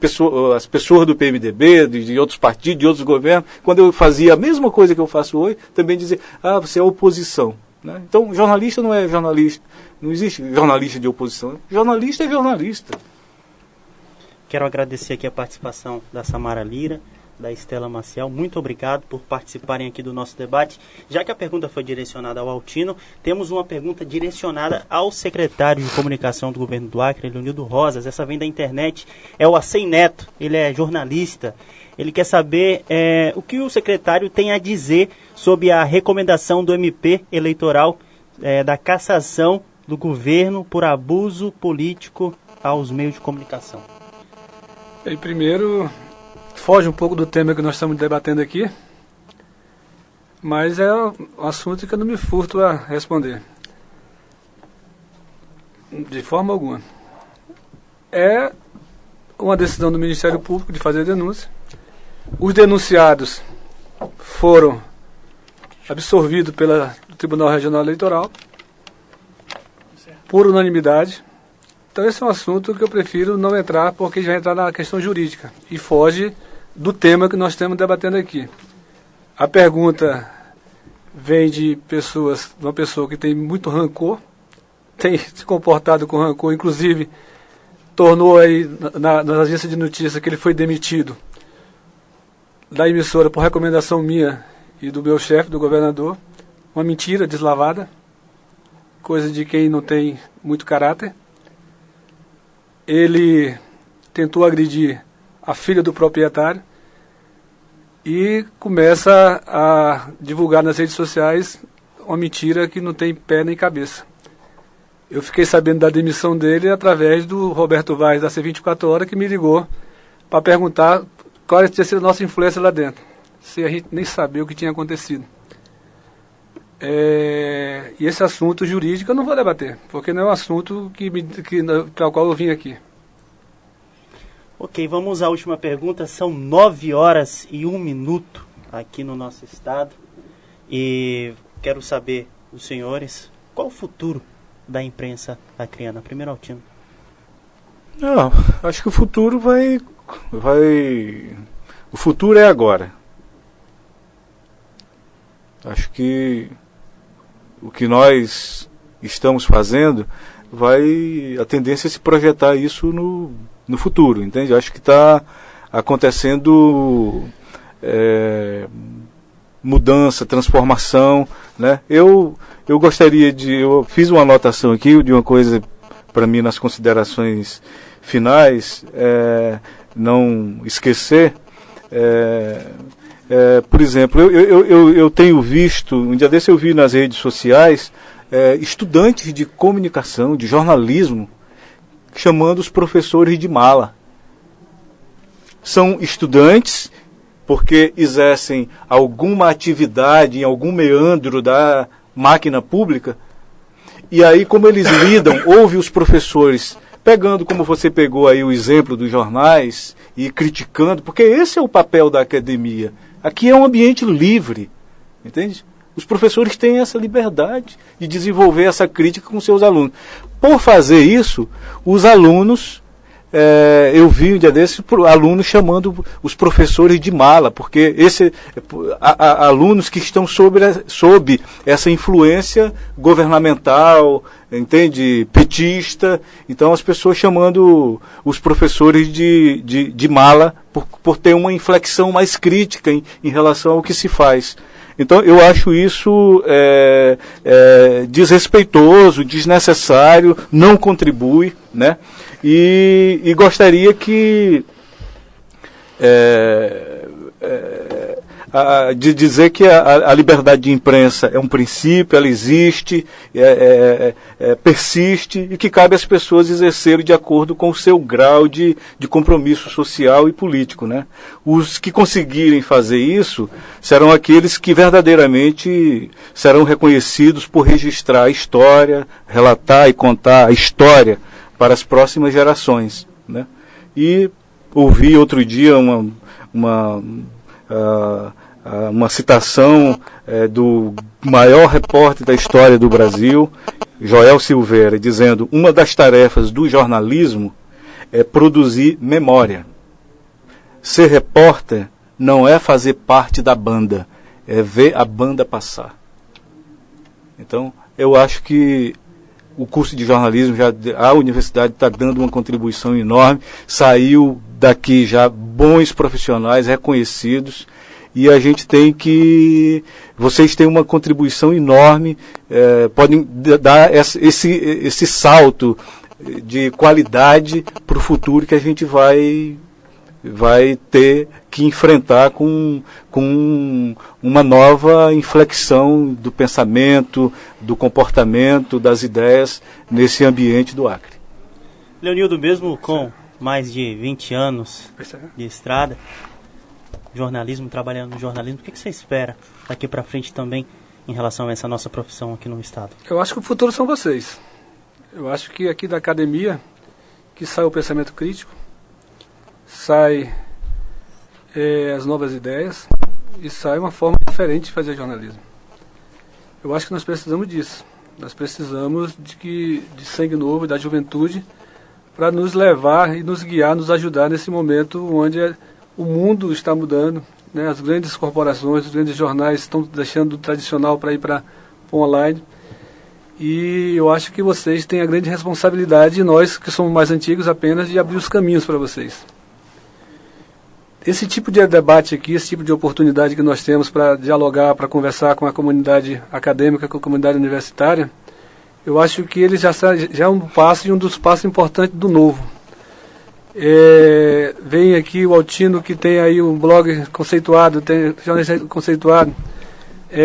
as pessoas do PMDB, de outros partidos, de outros governos, quando eu fazia a mesma coisa que eu faço hoje, também diziam, você é oposição. Né? Então, jornalista não é jornalista. Não existe jornalista de oposição. Jornalista é jornalista.
Quero agradecer aqui a participação da Samara Lira, da Estela Maciel. Muito obrigado por participarem aqui do nosso debate. Já que a pergunta foi direcionada ao Altino, temos uma pergunta direcionada ao secretário de comunicação do governo do Acre, Leonildo Rosas. Essa vem da internet, é o Acei Neto, ele é jornalista. Ele quer saber o que o secretário tem a dizer sobre a recomendação do MP eleitoral da cassação do governo por abuso político aos meios de comunicação.
E primeiro, foge um pouco do tema que nós estamos debatendo aqui, mas é um assunto que eu não me furto a responder. De forma alguma. É uma decisão do Ministério Público de fazer denúncia. Os denunciados foram absorvidos pelo Tribunal Regional Eleitoral por unanimidade. Então esse é um assunto que eu prefiro não entrar, porque já entra na questão jurídica e foge do tema que nós estamos debatendo aqui. A pergunta vem de uma pessoa que tem muito rancor, tem se comportado com rancor, inclusive tornou aí nas agências de notícia que ele foi demitido da emissora por recomendação minha e do meu chefe, do governador. Uma mentira deslavada, coisa de quem não tem muito caráter. Ele tentou agredir a filha do proprietário e começa a divulgar nas redes sociais uma mentira que não tem pé nem cabeça. Eu fiquei sabendo da demissão dele através do Roberto Vaz, da C24 Horas, que me ligou para perguntar qual tinha sido a nossa influência lá dentro, sem a gente nem saber o que tinha acontecido. E esse assunto jurídico eu não vou debater, porque não é um assunto para o qual eu vim aqui.
Ok, vamos à última pergunta. São 9h01 aqui no nosso estado. E quero saber, os senhores, qual o futuro da imprensa acreana? Primeiro, Altino.
Acho que o futuro o futuro é agora. Acho que o que nós estamos fazendo a tendência é se projetar isso no futuro, entende? Acho que está acontecendo mudança, transformação, né? Eu fiz uma anotação aqui de uma coisa para mim nas considerações finais, não esquecer. Por exemplo, eu tenho visto, um dia desse eu vi nas redes sociais, estudantes de comunicação, de jornalismo, chamando os professores de mala. São estudantes porque exercem alguma atividade em algum meandro da máquina pública, e aí como eles lidam, ouve os professores pegando, como você pegou aí o exemplo dos jornais, e criticando, porque esse é o papel da academia. Aqui é um ambiente livre, entende? Os professores têm essa liberdade de desenvolver essa crítica com seus alunos. Por fazer isso, os alunos, eu vi um dia desses alunos chamando os professores de mala, porque alunos que estão sob essa influência governamental, entende, petista, então as pessoas chamando os professores de mala por ter uma inflexão mais crítica em relação ao que se faz. Então eu acho isso desrespeitoso, desnecessário, não contribui, né? E gostaria que de dizer que a liberdade de imprensa é um princípio, ela existe, persiste, e que cabe às pessoas exercerem de acordo com o seu grau de compromisso social e político, né? Os que conseguirem fazer isso serão aqueles que verdadeiramente serão reconhecidos por registrar a história, relatar e contar a história para as próximas gerações, né? E ouvi outro dia uma citação do maior repórter da história do Brasil, Joel Silveira, dizendo: uma das tarefas do jornalismo é produzir memória. ser repórter não é fazer parte da banda, é ver a banda passar. Então, eu acho que o curso de jornalismo, a universidade está dando uma contribuição enorme, saiu daqui já bons profissionais reconhecidos, e a gente vocês têm uma contribuição enorme, podem dar esse salto de qualidade para o futuro que a gente vai ter que enfrentar com uma nova inflexão do pensamento, do comportamento, das ideias nesse ambiente do Acre.
Leonildo, mesmo com mais de 20 anos de estrada, jornalismo, trabalhando no jornalismo, o que você espera daqui para frente também em relação a essa nossa profissão aqui no estado?
Eu acho que o futuro são vocês. Eu acho que aqui da academia que sai o pensamento crítico, sai as novas ideias e sai uma forma diferente de fazer jornalismo. Eu acho que nós precisamos disso. Nós precisamos de sangue novo, da juventude, para nos levar e nos guiar, nos ajudar nesse momento onde o mundo está mudando, né? As grandes corporações, os grandes jornais estão deixando o tradicional para ir para o online. E eu acho que vocês têm a grande responsabilidade, e nós que somos mais antigos apenas, de abrir os caminhos para vocês. Esse tipo de debate aqui, esse tipo de oportunidade que nós temos para dialogar, para conversar com a comunidade acadêmica, com a comunidade universitária, eu acho que ele já é um passo, e um dos passos importantes do novo. Vem aqui o Altino, que tem aí um blog conceituado, tem jornalista conceituado,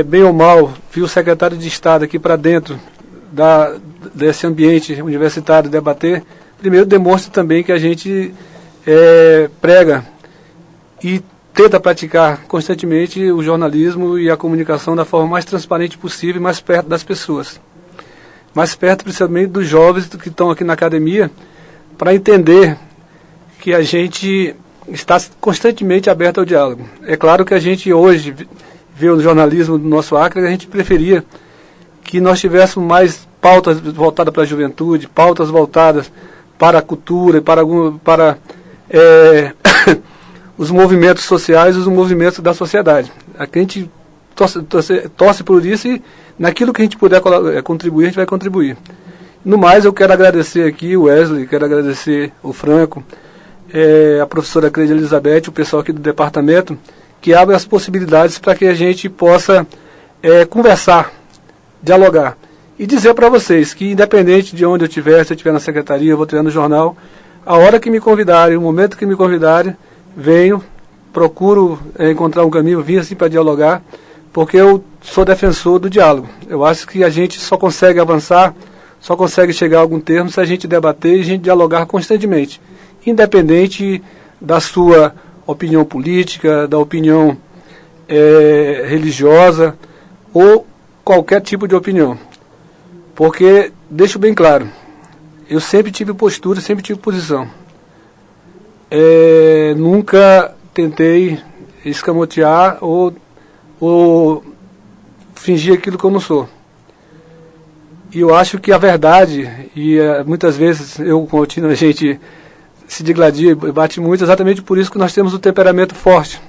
bem ou mal, viu o secretário de Estado aqui para dentro desse ambiente universitário debater. Primeiro, demonstra também que a gente prega e tenta praticar constantemente o jornalismo e a comunicação da forma mais transparente possível e mais perto das pessoas. Mais perto, principalmente, dos jovens que estão aqui na academia, para entender que a gente está constantemente aberto ao diálogo. É claro que a gente hoje vê o jornalismo do nosso Acre, a gente preferia que nós tivéssemos mais pautas voltadas para a juventude, pautas voltadas para a cultura, para os movimentos sociais e os movimentos da sociedade. Aqui a gente torce por isso, e naquilo que a gente puder contribuir, a gente vai contribuir. No mais, eu quero agradecer aqui o Wesley, quero agradecer o Franco, a professora Cleide Elizabeth, o pessoal aqui do departamento, que abre as possibilidades para que a gente possa conversar, dialogar. E dizer para vocês que, independente de onde eu estiver, se eu estiver na secretaria, eu vou estiver no jornal, a hora que me convidarem, o momento que me convidarem, venho, procuro encontrar um caminho, vim assim para dialogar, porque eu sou defensor do diálogo. Eu acho que a gente só consegue avançar, só consegue chegar a algum termo se a gente debater e a gente dialogar constantemente, independente da sua opinião política, da opinião religiosa ou qualquer tipo de opinião. Porque, deixo bem claro, eu sempre tive postura, sempre tive posição. Nunca tentei escamotear ou fingir aquilo que eu não sou. E eu acho que a verdade, e muitas vezes eu com o Altino, a gente se digladia e bate muito, exatamente por isso que nós temos o temperamento forte,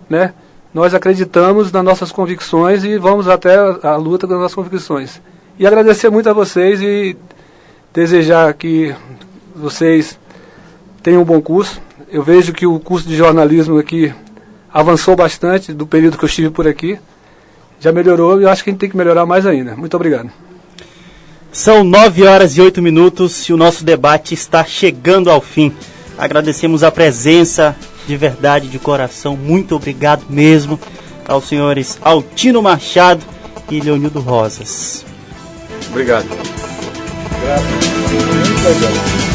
né? Nós acreditamos nas nossas convicções e vamos até a luta com as nossas convicções. E agradecer muito a vocês e desejar que vocês tenham um bom curso. Eu vejo que o curso de jornalismo aqui avançou bastante do período que eu estive por aqui. Já melhorou e eu acho que a gente tem que melhorar mais ainda. Muito obrigado.
São 9h08 e o nosso debate está chegando ao fim. Agradecemos a presença de verdade, de coração. Muito obrigado mesmo aos senhores Altino Machado e Leonildo Rosas.
Obrigado.
Graças.